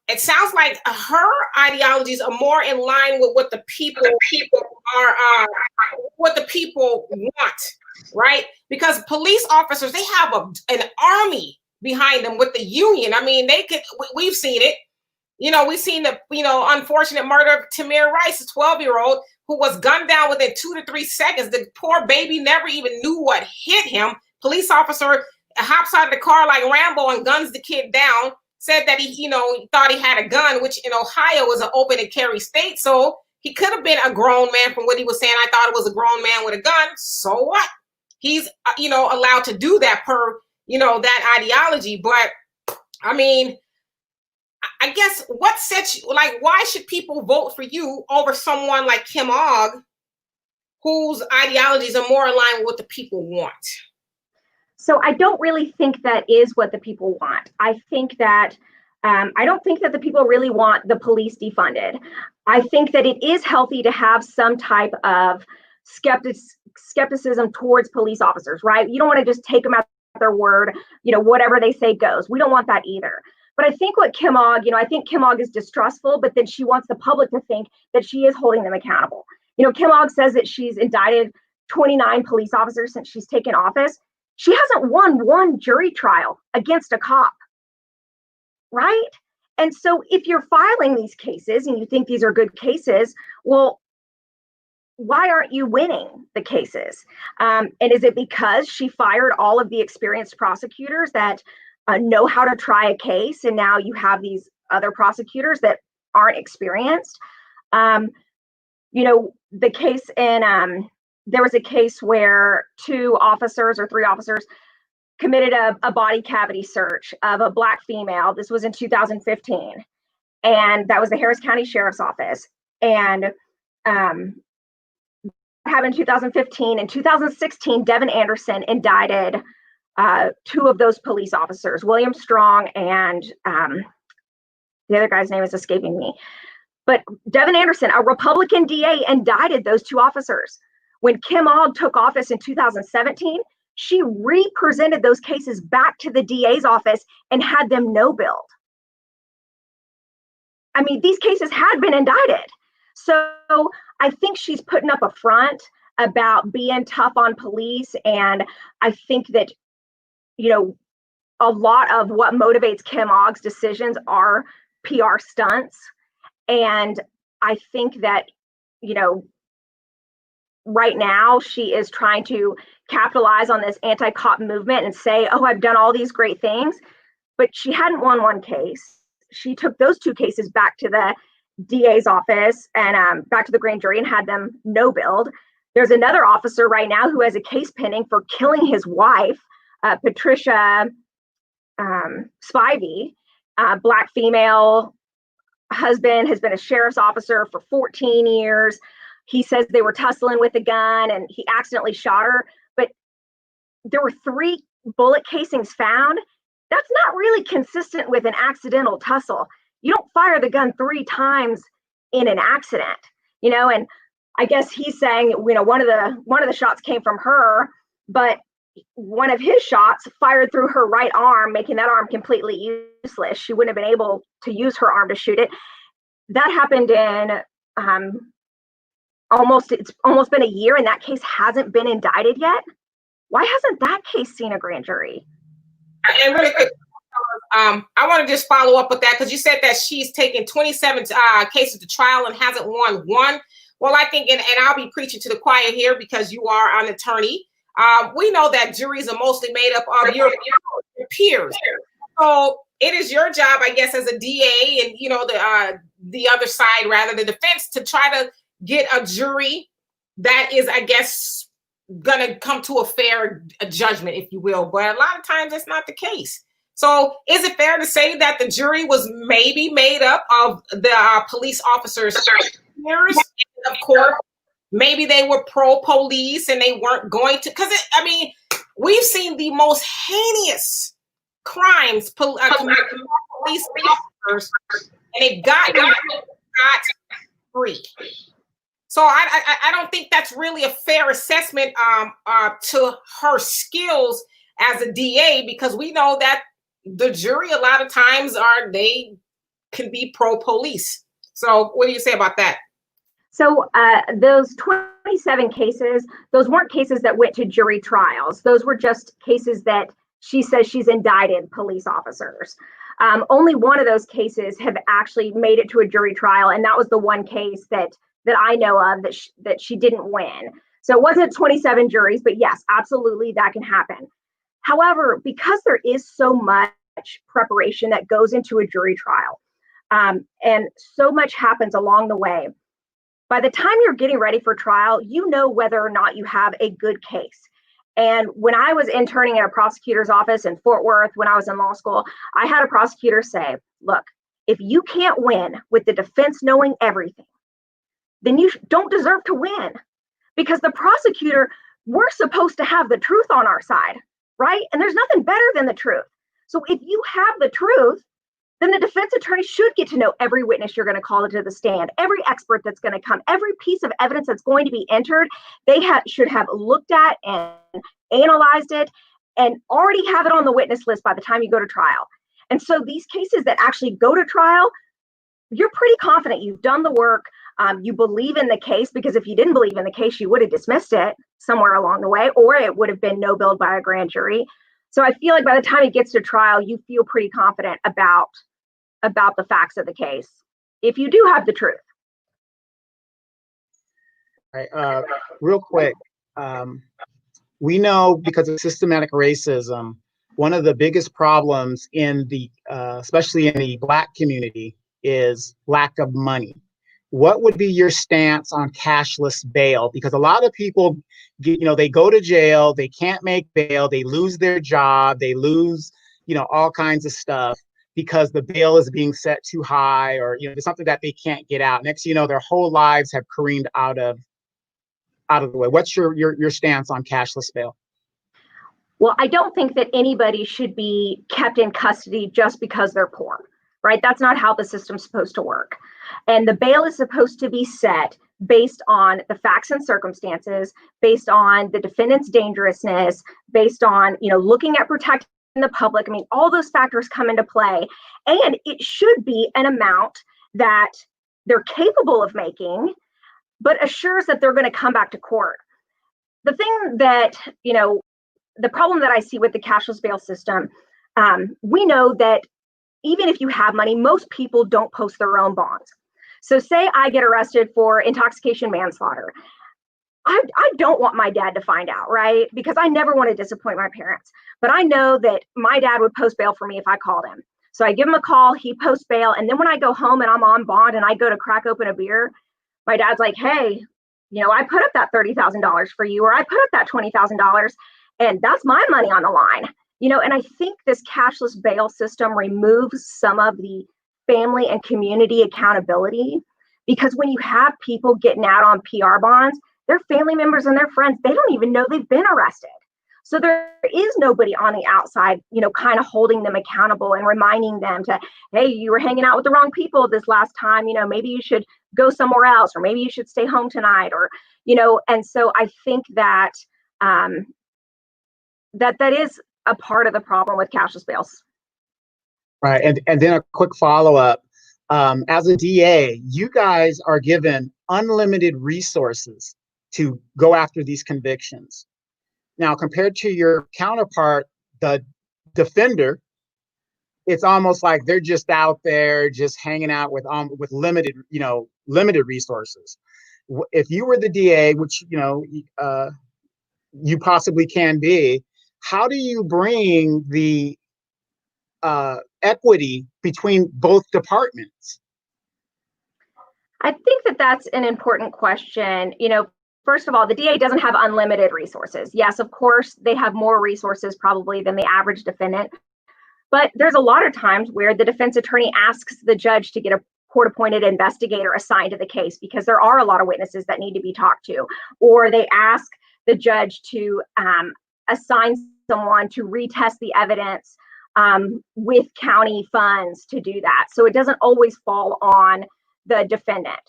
it sounds like her ideologies are more in line with what the people are, what the people want. Right? Because police officers, they have an army behind them with the union. I mean, we've seen it. We've seen the, unfortunate murder of Tamir Rice, a 12-year-old who was gunned down within 2 to 3 seconds. The poor baby never even knew what hit him. Police officer hops out of the car like Rambo and guns the kid down, said that he thought he had a gun, which in Ohio is an open and carry state. So he could have been a grown man from what he was saying. I thought it was a grown man with a gun. So what? he's allowed to do that per that ideology. But I mean, I guess what sets you, like, why should people vote for you over someone like Kim Ogg, whose ideologies are more aligned with what the people want? So I don't really think that is what the people want. I think that I don't think that the people really want the police defunded. I think that it is healthy to have some type of skepticism towards police officers, right? You don't want to just take them at their word, whatever they say goes. We don't want that either. But I think what Kim Ogg, I think Kim Ogg is distrustful, but then she wants the public to think that she is holding them accountable. Kim Ogg says that she's indicted 29 police officers since she's taken office. She hasn't won one jury trial against a cop, right? And so if you're filing these cases and you think these are good cases, well, why aren't you winning the cases? And is it because she fired all of the experienced prosecutors that know how to try a case, and now you have these other prosecutors that aren't experienced? The case in there was a case where 2 officers or 3 officers committed a body cavity search of a Black female. This was in 2015, and that was the Harris County Sheriff's Office. And happened in 2015. In 2016, Devin Anderson indicted 2 of those police officers, William Strong and the other guy's name is escaping me. But Devin Anderson, a Republican DA, indicted those 2 officers. When Kim Ogg took office in 2017, she re-presented those cases back to the DA's office and had them no-billed. I mean, these cases had been indicted. So I think she's putting up a front about being tough on police. And I think that, a lot of what motivates Kim Ogg's decisions are PR stunts. And I think that, right now she is trying to capitalize on this anti-cop movement and say, oh, I've done all these great things. But she hadn't won one case. She took those 2 cases back to the DA's office and back to the grand jury and had them no-billed. There's another officer right now who has a case pending for killing his wife, Patricia Spivey, Black female, husband has been a sheriff's officer for 14 years. He says they were tussling with a gun and he accidentally shot her, but there were 3 bullet casings found. That's not really consistent with an accidental tussle. You don't fire the gun 3 times in an accident, and I guess he's saying, one of the shots came from her, but one of his shots fired through her right arm, making that arm completely useless. She wouldn't have been able to use her arm to shoot it. That happened in it's almost been a year, and that case hasn't been indicted yet. Why hasn't that case seen a grand jury? And really quick, I want to just follow up with that, because you said that she's taken 27 cases to trial and hasn't won one. Well, I think, and I'll be preaching to the choir here because you are an attorney. We know that juries are mostly made up of your peers. So it is your job, I guess, as a DA and, the other side, rather, the defense, to try to get a jury that is, I guess, going to come to a fair judgment, if you will. But a lot of times that's not the case. So is it fair to say that the jury was maybe made up of the police officers' peers? Of course, maybe they were pro-police and they weren't going to, because we've seen the most heinous crimes committed by police officers, and they've gotten free. So I don't think that's really a fair assessment to her skills as a DA, because we know that the jury a lot of times they can be pro-police. So what do you say about that? So those 27 cases, those weren't cases that went to jury trials. Those were just cases that she says she's indicted police officers. Only one of those cases have actually made it to a jury trial, and that was the one case that I know of that she didn't win. So it wasn't 27 juries, but yes, absolutely, that can happen. However, because there is so much preparation that goes into a jury trial, and so much happens along the way, by the time you're getting ready for trial, you know whether or not you have a good case. And when I was interning in a prosecutor's office in Fort Worth, when I was in law school, I had a prosecutor say, look, if you can't win with the defense knowing everything, then you don't deserve to win. Because the prosecutor, we're supposed to have the truth on our side, right? And there's nothing better than the truth. So if you have the truth, then the defense attorney should get to know every witness you're going to call into the stand, every expert that's going to come, every piece of evidence that's going to be entered. They should have looked at and analyzed it and already have it on the witness list by the time you go to trial. And so these cases that actually go to trial, you're pretty confident you've done the work. You believe in the case, because if you didn't believe in the case, you would have dismissed it somewhere along the way, or it would have been no billed by a grand jury. So I feel like by the time it gets to trial, you feel pretty confident about the facts of the case, if you do have the truth. All right, real quick, we know because of systematic racism, one of the biggest problems in the, especially in the Black community, is lack of money. What would be your stance on cashless bail? Because a lot of people, they go to jail, they can't make bail, they lose their job, they lose, all kinds of stuff because the bail is being set too high, or, there's something that they can't get out. Next, their whole lives have careened out of the way. What's your stance on cashless bail? Well, I don't think that anybody should be kept in custody just because they're poor, right? That's not how the system's supposed to work. And the bail is supposed to be set based on the facts and circumstances, based on the defendant's dangerousness, based on, looking at protecting the public. I mean, all those factors come into play. And it should be an amount that they're capable of making, but assures that they're going to come back to court. The thing that, the problem that I see with the cashless bail system, we know that even if you have money, most people don't post their own bonds. So say I get arrested for intoxication manslaughter. I don't want my dad to find out, right? Because I never want to disappoint my parents. But I know that my dad would post bail for me if I called him. So I give him a call, he posts bail, and then when I go home and I'm on bond and I go to crack open a beer, my dad's like, hey, I put up that $30,000 for you, or I put up that $20,000, and that's my money on the line. And I think this cashless bail system removes some of the family and community accountability, because when you have people getting out on PR bonds, their family members and their friends, they don't even know they've been arrested. So there is nobody on the outside, kind of holding them accountable and reminding them to, hey, you were hanging out with the wrong people this last time, maybe you should go somewhere else, or maybe you should stay home tonight, or, and so I think that that is a part of the problem with cashless bails. Right, and then a quick follow-up. As a DA, you guys are given unlimited resources to go after these convictions. Now, compared to your counterpart, the defender, it's almost like they're just out there, just hanging out with limited resources. If you were the DA, which you possibly can be, how do you bring the equity between both departments? I think that that's an important question. First of all, the DA doesn't have unlimited resources. Yes, of course, they have more resources probably than the average defendant. But there's a lot of times where the defense attorney asks the judge to get a court-appointed investigator assigned to the case because there are a lot of witnesses that need to be talked to. Or they ask the judge to assign someone to retest the evidence with county funds to do that. So it doesn't always fall on the defendant.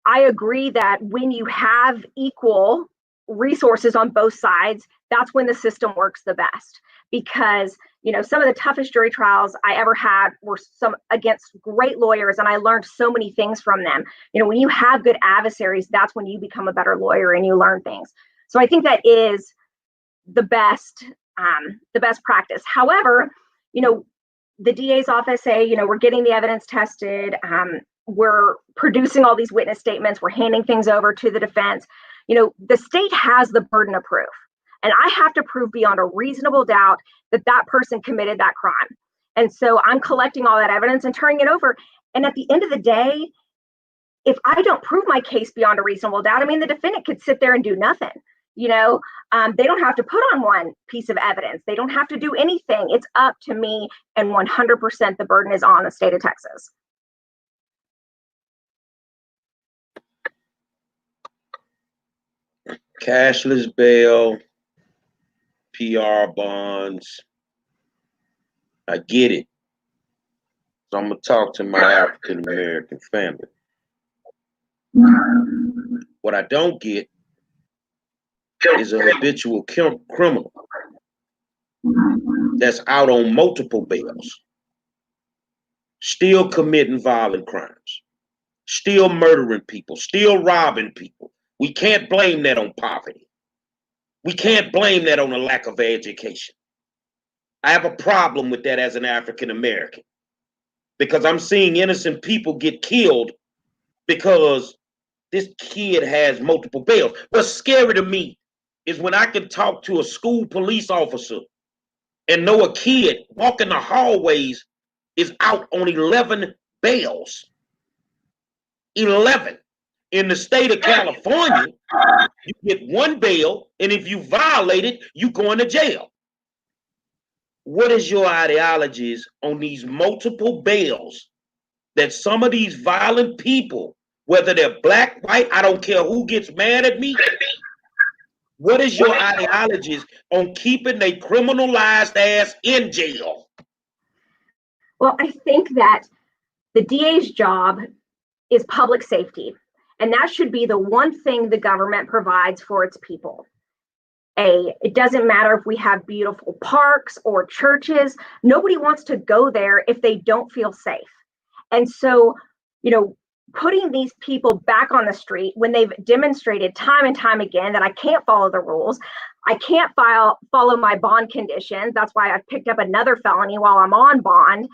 I agree that when you have equal resources on both sides, that's when the system works the best. Because, some of the toughest jury trials I ever had were some against great lawyers, and I learned so many things from them. When you have good adversaries, that's when you become a better lawyer and you learn things. So I think that is the best practice. However, the DA's office say, we're getting the evidence tested. We're producing all these witness statements. We're handing things over to the defense. The state has the burden of proof. And I have to prove beyond a reasonable doubt that that person committed that crime. And so I'm collecting all that evidence and turning it over. And at the end of the day, if I don't prove my case beyond a reasonable doubt, the defendant could sit there and do nothing. You know, they don't have to put on one piece of evidence. They don't have to do anything. It's up to me, and 100% the burden is on the state of Texas. Cashless bail, PR bonds. I get it. So I'm gonna talk to my African American family. What I don't get is a habitual criminal that's out on multiple bails, still committing violent crimes, still murdering people, still robbing people. We can't blame that on poverty. We can't blame that on a lack of education. I have a problem with that as an African American because I'm seeing innocent people get killed because this kid has multiple bails. What's scary to me is when I can talk to a school police officer and know a kid walking the hallways is out on 11 bails. 11. In the state of California, you get one bail, and if you violate it, you go into jail. What is your ideologies on these multiple bails that some of these violent people, whether they're black, white, I don't care who gets mad at me. What is your ideologies on keeping a criminalized ass in jail? Well, I think that the DA's job is public safety, and that should be the one thing the government provides for its people. It doesn't matter if we have beautiful parks or churches. Nobody wants to go there if they don't feel safe. And so, you know, putting these people back on the street when they've demonstrated time and time again that I can't follow the rules, I can't follow my bond conditions. That's why I've picked up another felony while I'm on bond.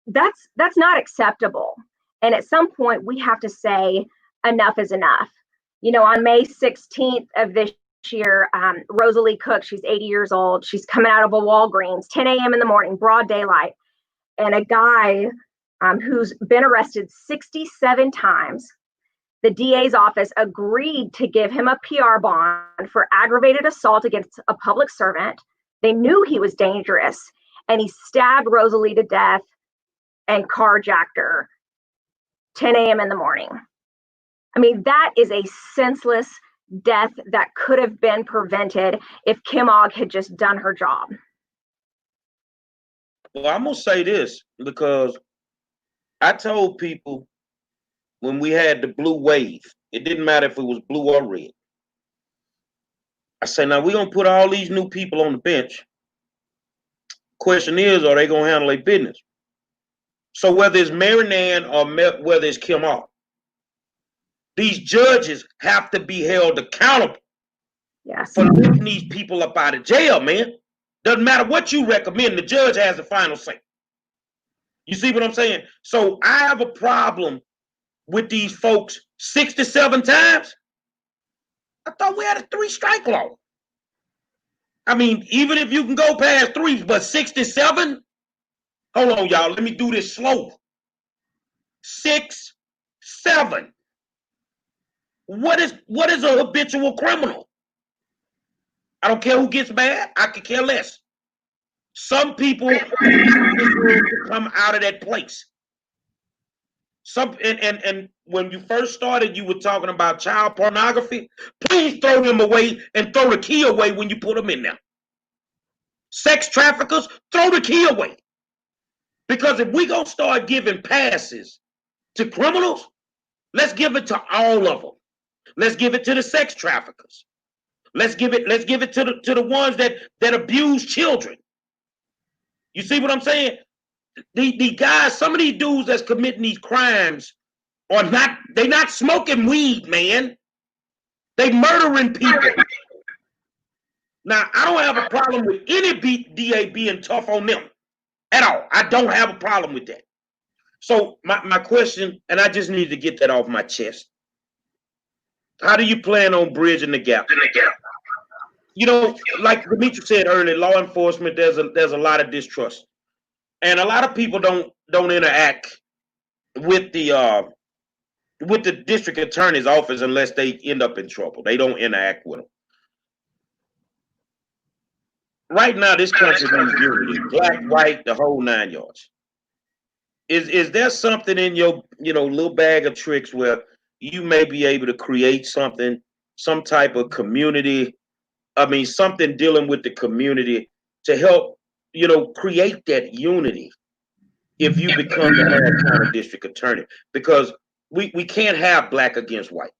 That's not acceptable. And at some point, we have to say enough is enough. You know, on May 16th of this year, Rosalie Cook, she's 80 years old. She's coming out of a Walgreens, 10 a.m. in the morning, broad daylight. And a guy who's been arrested 67 times, the DA's office agreed to give him a PR bond for aggravated assault against a public servant. They knew he was dangerous, and he stabbed Rosalie to death and carjacked her 10 a.m. in the morning. I mean, that is a senseless death that could have been prevented if Kim Ogg had just done her job. Well, I'm going to say this because I told people when we had the blue wave, it didn't matter if it was blue or red. I said, now we're going to put all these new people on the bench. Question is, are they going to handle their business? So whether it's Mary Nan or whether it's Kim Ogg, these judges have to be held accountable for letting these people up out of jail, man. Doesn't matter what you recommend, the judge has the final say. You see what I'm saying? So I have a problem with these folks 67 times. I thought we had a 3-strike law. I mean, even if you can go past 3, but 67? Hold on, y'all. Let me do this slow. 6, 7. What is a habitual criminal? I don't care who gets mad. I could care less. Some people come out of that place. And when you first started, you were talking about child pornography. Please throw them away and throw the key away when you put them in there. Sex traffickers, throw the key away. Because if we gonna start giving passes to criminals, let's give it to all of them. Let's give it to the sex traffickers. Let's give it to the ones that abuse children. You see what I'm saying? The guys, some of these dudes that's committing these crimes are not smoking weed, man. They murdering people. Now, I don't have a problem with any DA being tough on them at all. I don't have a problem with that. So my question, and I just need to get that off my chest. How do you plan on bridging the gap? You know, like Demetri said earlier, law enforcement, there's a lot of distrust. And a lot of people don't interact with the with the district attorney's office unless they end up in trouble. They don't interact with them. Right now, this country needs unity, black, white, the whole 9 yards. Is there something in your little bag of tricks where you may be able to create something, some type of community? I mean, something dealing with the community to help create that unity if you become the Harris County District Attorney, because we can't have black against white.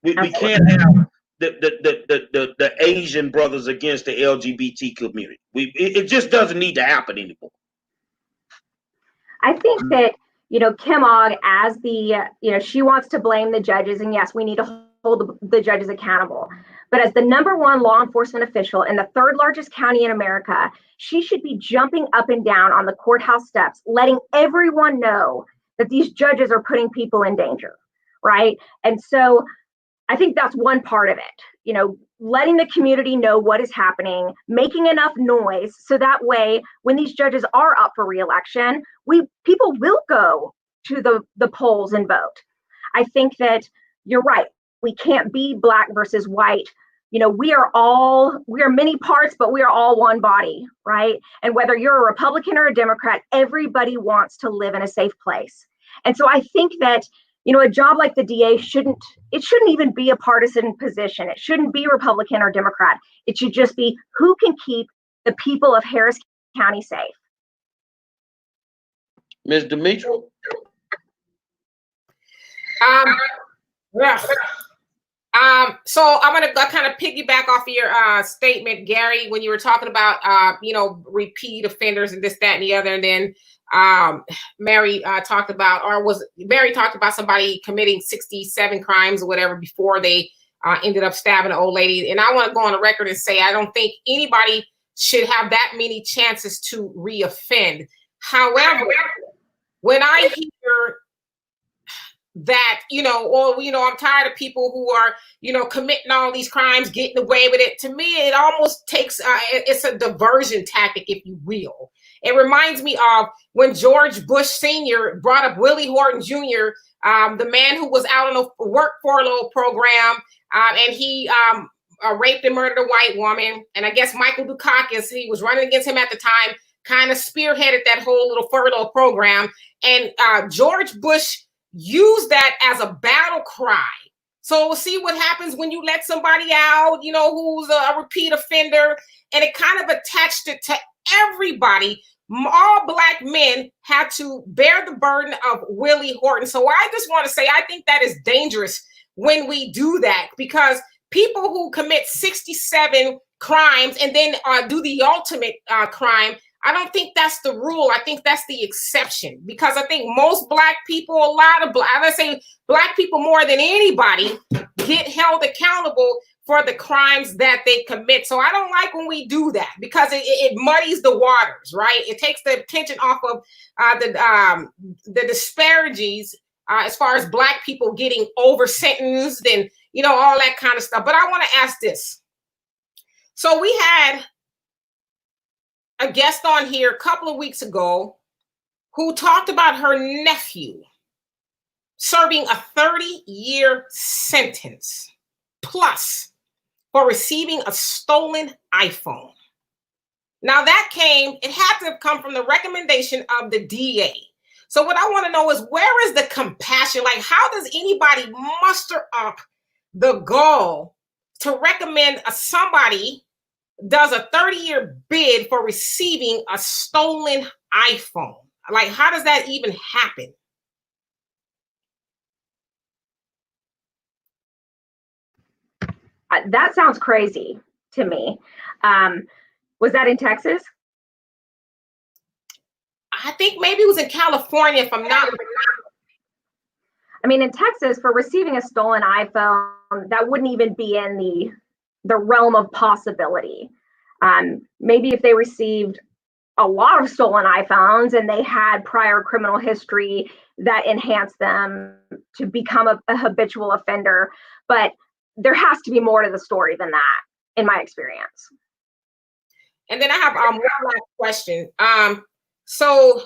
We can't have the Asian brothers against the LGBT community. It just doesn't need to happen anymore. I think that, Kim Ogg, as the, she wants to blame the judges, and yes, we need to hold the judges accountable. But as the #1 law enforcement official in the 3rd largest county in America, she should be jumping up and down on the courthouse steps, letting everyone know that these judges are putting people in danger, right? And so I think that's one part of it, letting the community know what is happening, making enough noise so that way when these judges are up for re-election, people will go to the polls and vote. I think that you're right. We can't be black versus white. We are many parts, but we are all one body, right? And whether you're a Republican or a Democrat, everybody wants to live in a safe place. And so I think that a job like the DA shouldn't even be a partisan position. It shouldn't be Republican or Democrat. It should just be who can keep the people of Harris County safe. Ms. Demetri? So I'm going to kind of piggyback off of your statement, Gary, when you were talking about, repeat offenders and this, that, and the other. And then Mary talked about somebody committing 67 crimes or whatever before they ended up stabbing an old lady. And I want to go on the record and say, I don't think anybody should have that many chances to reoffend. However, when I hear that, I'm tired of people who are, committing all these crimes, getting away with it. To me, it almost takes, it's a diversion tactic, if you will. It reminds me of when George Bush Sr. brought up Willie Horton Jr., the man who was out on a work furlough program, and he raped and murdered a white woman. And I guess Michael Dukakis, he was running against him at the time, kind of spearheaded that whole little furlough program. And George Bush used that as a battle cry. So we'll see what happens when you let somebody out, who's a repeat offender, and it kind of attached it to everybody. All black men had to bear the burden of Willie Horton. So I just want to say, I think that is dangerous when we do that, because people who commit 67 crimes and then do the ultimate crime, I don't think that's the rule. I think that's the exception, because I think most black people, let's say black people more than anybody, get held accountable for the crimes that they commit. So I don't like when we do that, because it muddies the waters, right? It takes the attention off of the disparities as far as black people getting over sentenced and, all that kind of stuff. But I want to ask this. So we had a guest on here a couple of weeks ago who talked about her nephew serving a 30-year sentence plus for receiving a stolen iPhone. Now it had to have come from the recommendation of the DA. So what I want to know is, where is the compassion? Like, how does anybody muster up the gall to recommend somebody does a 30-year bid for receiving a stolen iPhone? Like, how does that even happen? That sounds crazy to me. Was that in Texas? I think maybe it was in California, if I'm not. I mean, in Texas, for receiving a stolen iPhone, that wouldn't even be in the realm of possibility. Maybe if they received a lot of stolen iPhones and they had prior criminal history that enhanced them to become a habitual offender. But there has to be more to the story than that, in my experience. And then I have one last question. So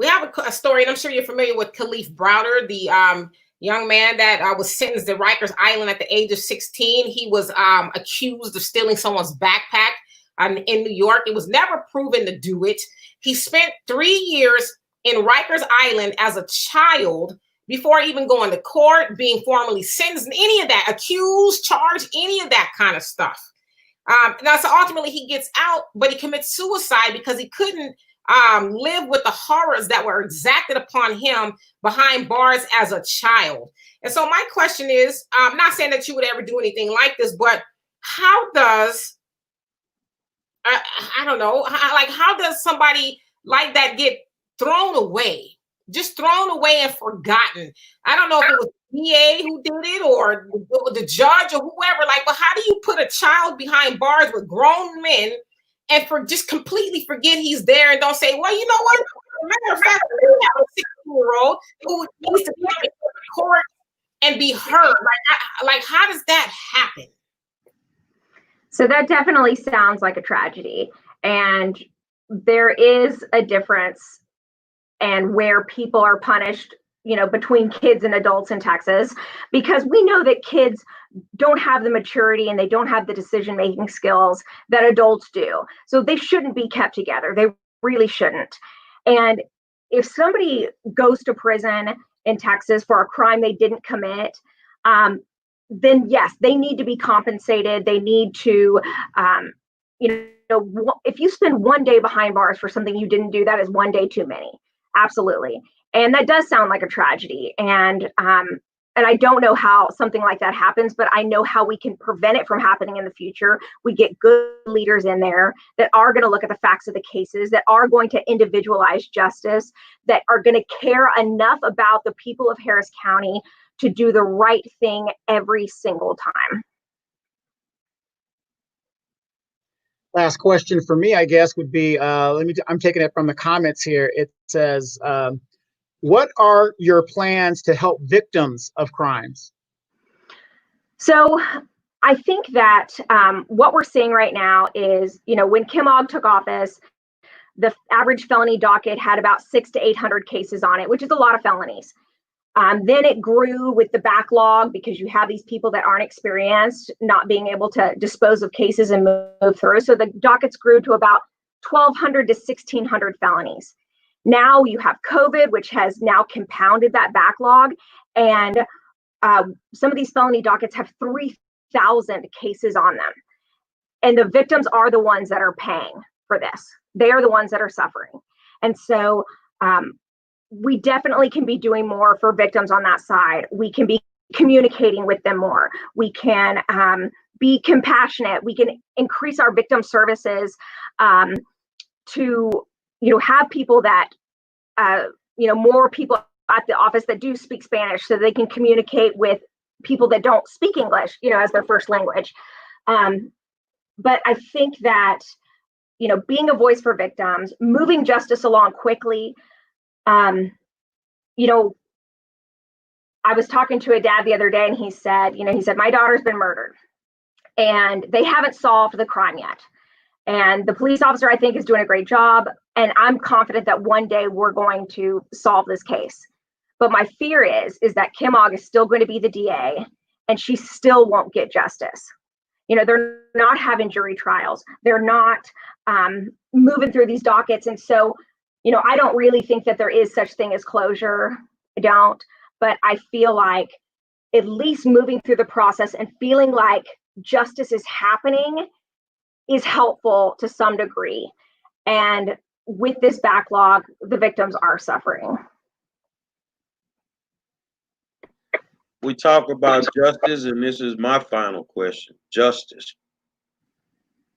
we have a story, and I'm sure you're familiar with Khalif Browder, the young man that was sentenced at Rikers Island at the age of 16. He was accused of stealing someone's backpack in New York. It was never proven to do it. He spent 3 years in Rikers Island as a child before even going to court, being formally sentenced, any of that, accused, charged, any of that kind of stuff. Now, so ultimately he gets out, but he commits suicide because he couldn't live with the horrors that were exacted upon him behind bars as a child. And so my question is, I'm not saying that you would ever do anything like this, but how does, I don't know, how does somebody like that get thrown away? Just thrown away and forgotten. I don't know if it was the DA who did it or the judge or whoever. Like, but how do you put a child behind bars with grown men and just completely forget he's there and don't say, well, you know what? Matter of fact, we have a 16-year-old who needs to come into court and be heard. Like, how does that happen? So that definitely sounds like a tragedy, and there is a difference and where people are punished, between kids and adults in Texas, because we know that kids don't have the maturity and they don't have the decision-making skills that adults do. So they shouldn't be kept together. They really shouldn't. And if somebody goes to prison in Texas for a crime they didn't commit, then yes, they need to be compensated. They need to, if you spend one day behind bars for something you didn't do, that is one day too many. Absolutely. And that does sound like a tragedy. And I don't know how something like that happens, but I know how we can prevent it from happening in the future. We get good leaders in there that are going to look at the facts of the cases, that are going to individualize justice, that are going to care enough about the people of Harris County to do the right thing every single time. Last question for me, I guess, would be, I'm taking it from the comments here. It says, what are your plans to help victims of crimes? So I think that what we're seeing right now is, when Kim Og took office, the average felony docket had about 600 to 800 cases on it, which is a lot of felonies. Then it grew with the backlog because you have these people that aren't experienced, not being able to dispose of cases and move through. So the dockets grew to about 1,200 to 1,600 felonies. Now you have COVID, which has now compounded that backlog. And some of these felony dockets have 3,000 cases on them. And the victims are the ones that are paying for this. They are the ones that are suffering. And so we definitely can be doing more for victims on that side. We can be communicating with them more. We can be compassionate. We can increase our victim services to have people that more people at the office that do speak Spanish, so they can communicate with people that don't speak English as their first language. But I think that being a voice for victims, moving justice along quickly. I was talking to a dad the other day, and he said, my daughter's been murdered and they haven't solved the crime yet. And the police officer, I think, is doing a great job. And I'm confident that one day we're going to solve this case. But my fear is that Kim Og is still going to be the DA, and she still won't get justice. They're not having jury trials. They're not moving through these dockets. And so, I don't really think that there is such thing as closure. I don't. But I feel like at least moving through the process and feeling like justice is happening is helpful to some degree. And with this backlog, the victims are suffering. We talk about justice, and this is my final question. Justice.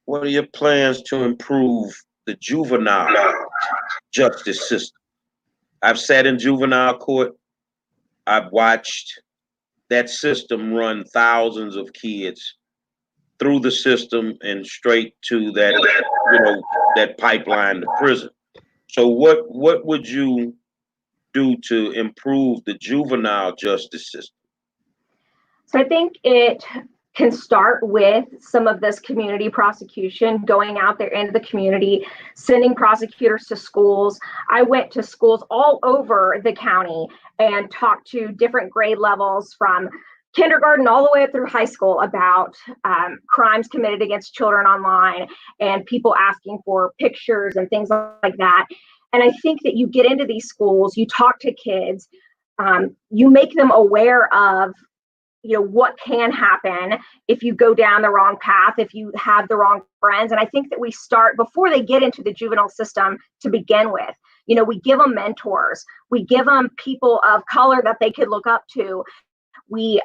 What are your plans to improve the juvenile justice system? I've sat in juvenile court. I've watched that system run thousands of kids through the system and straight to that, that pipeline to prison. So what would you do to improve the juvenile justice system? So I think it can start with some of this community prosecution, going out there into the community, sending prosecutors to schools. I went to schools all over the county and talked to different grade levels from kindergarten all the way up through high school about crimes committed against children online and people asking for pictures and things like that. And I think that you get into these schools, you talk to kids, you make them aware of, you know, what can happen if you go down the wrong path, if you have the wrong friends. And I think that we start before they get into the juvenile system to begin with. You know, we give them mentors, we give them people of color that they could look up to. We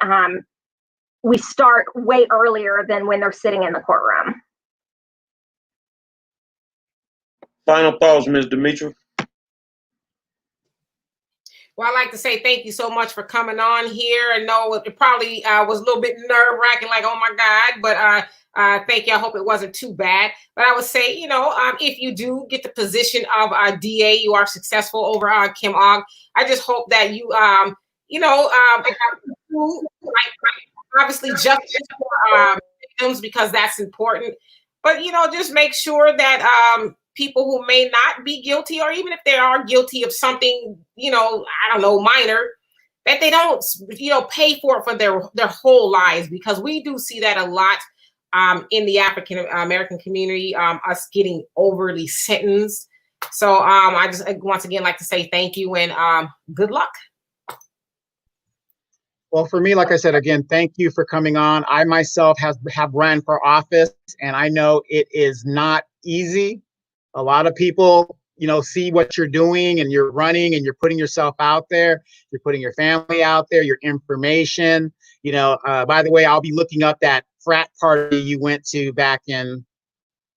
start way earlier than when they're sitting in the courtroom. Final thoughts, Ms. Demetra? Well, I'd like to say thank you so much for coming on here. I know it probably was a little bit nerve-wracking, like, oh my God, but thank you. I hope it wasn't too bad. But I would say, you know, if you do get the position of DA, you are successful over Kim Ogg. I just hope that you, you know, obviously justice for victims, because that's important. But, you know, just make sure that people who may not be guilty, or even if they are guilty of something, you know, I don't know, minor, that they don't, you know, pay for it for their whole lives, because we do see that a lot in the African American community, us getting overly sentenced. So I just once again like to say thank you and good luck. Well, for me, like I said, again, thank you for coming on. I myself have ran for office, and I know it is not easy. A lot of people, you know, see what you're doing and you're running and you're putting yourself out there. You're putting your family out there, your information. You know, by the way, I'll be looking up that frat party you went to back in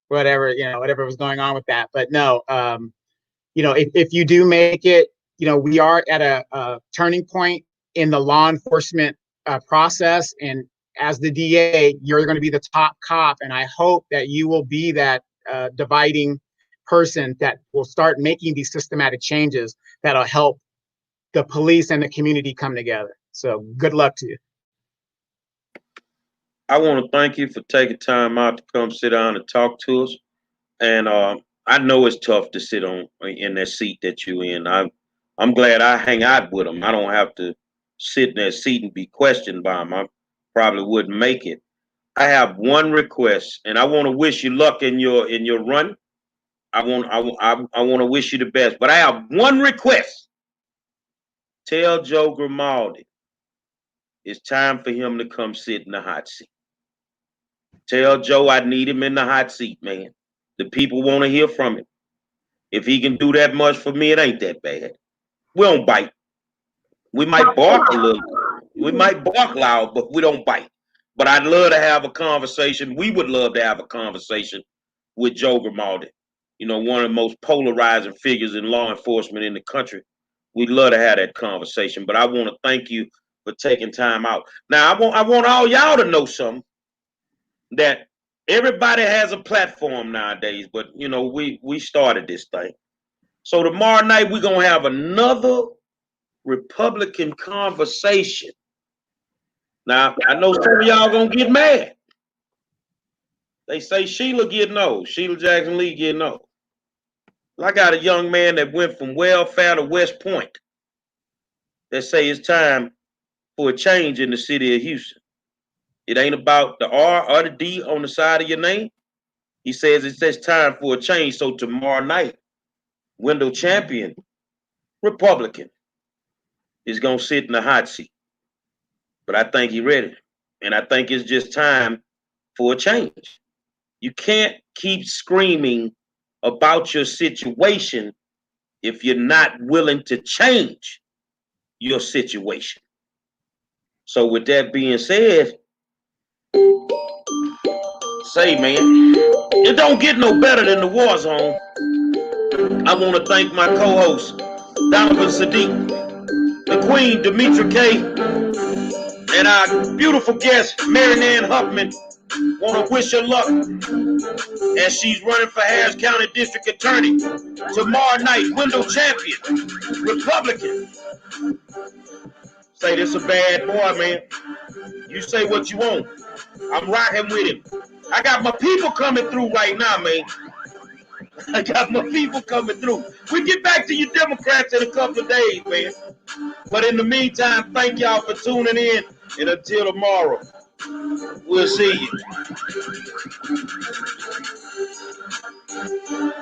whatever, you know, whatever was going on with that. But no, you know, if you do make it, you know, we are at a turning point in the law enforcement process. And as the DA, you're going to be the top cop. And I hope that you will be that dividing person that will start making these systematic changes that'll help the police and the community come together. So good luck to you. I want to thank you for taking time out to come sit down and talk to us. And I know it's tough to sit in that seat that you're in. I'm glad I hang out with them. I don't have to sit in that seat and be questioned by them. I probably wouldn't make it. I have one request, and I want to wish you luck in your run. I want to wish you the best, but I have one request. Tell Joe Grimaldi it's time for him to come sit in the hot seat. Tell Joe I need him in the hot seat, man. The people want to hear from him. If he can do that much for me, it ain't that bad. We don't bite. We might bark a little. We might bark loud, but we don't bite. But I'd love to have a conversation. We would love to have a conversation with Joe Grimaldi. You know, one of the most polarizing figures in law enforcement in the country. We'd love to have that conversation. But I want to thank you for taking time out. Now, I want all y'all to know something, that everybody has a platform nowadays, but, you know, we started this thing. So tomorrow night, we're going to have another Republican conversation. Now, I know some of y'all going to get mad. They say Sheila getting old. Sheila Jackson Lee getting old. Well, I got a young man that went from welfare to West Point that say it's time for a change in the city of Houston. It ain't about the R or the D on the side of your name. He says it's time for a change. So tomorrow night, Wendell Champion, Republican, is going to sit in the hot seat. But I think he's ready. And I think it's just time for a change. You can't keep screaming about your situation if you're not willing to change your situation. So with that being said, say, man, it don't get no better than the war zone. I want to thank my co-host, Donovan Sadiq, the Queen, Demetra K, and our beautiful guest, Nan Huffman. Want to wish her luck as she's running for Harris County District Attorney. Tomorrow night, Wendell Champion, Republican. Say this a bad boy, man. You say what you want. I'm rocking with him. I got my people coming through right now, man. I got my people coming through. We get back to you Democrats in a couple of days, man. But in the meantime, thank y'all for tuning in. And until tomorrow, we'll see you.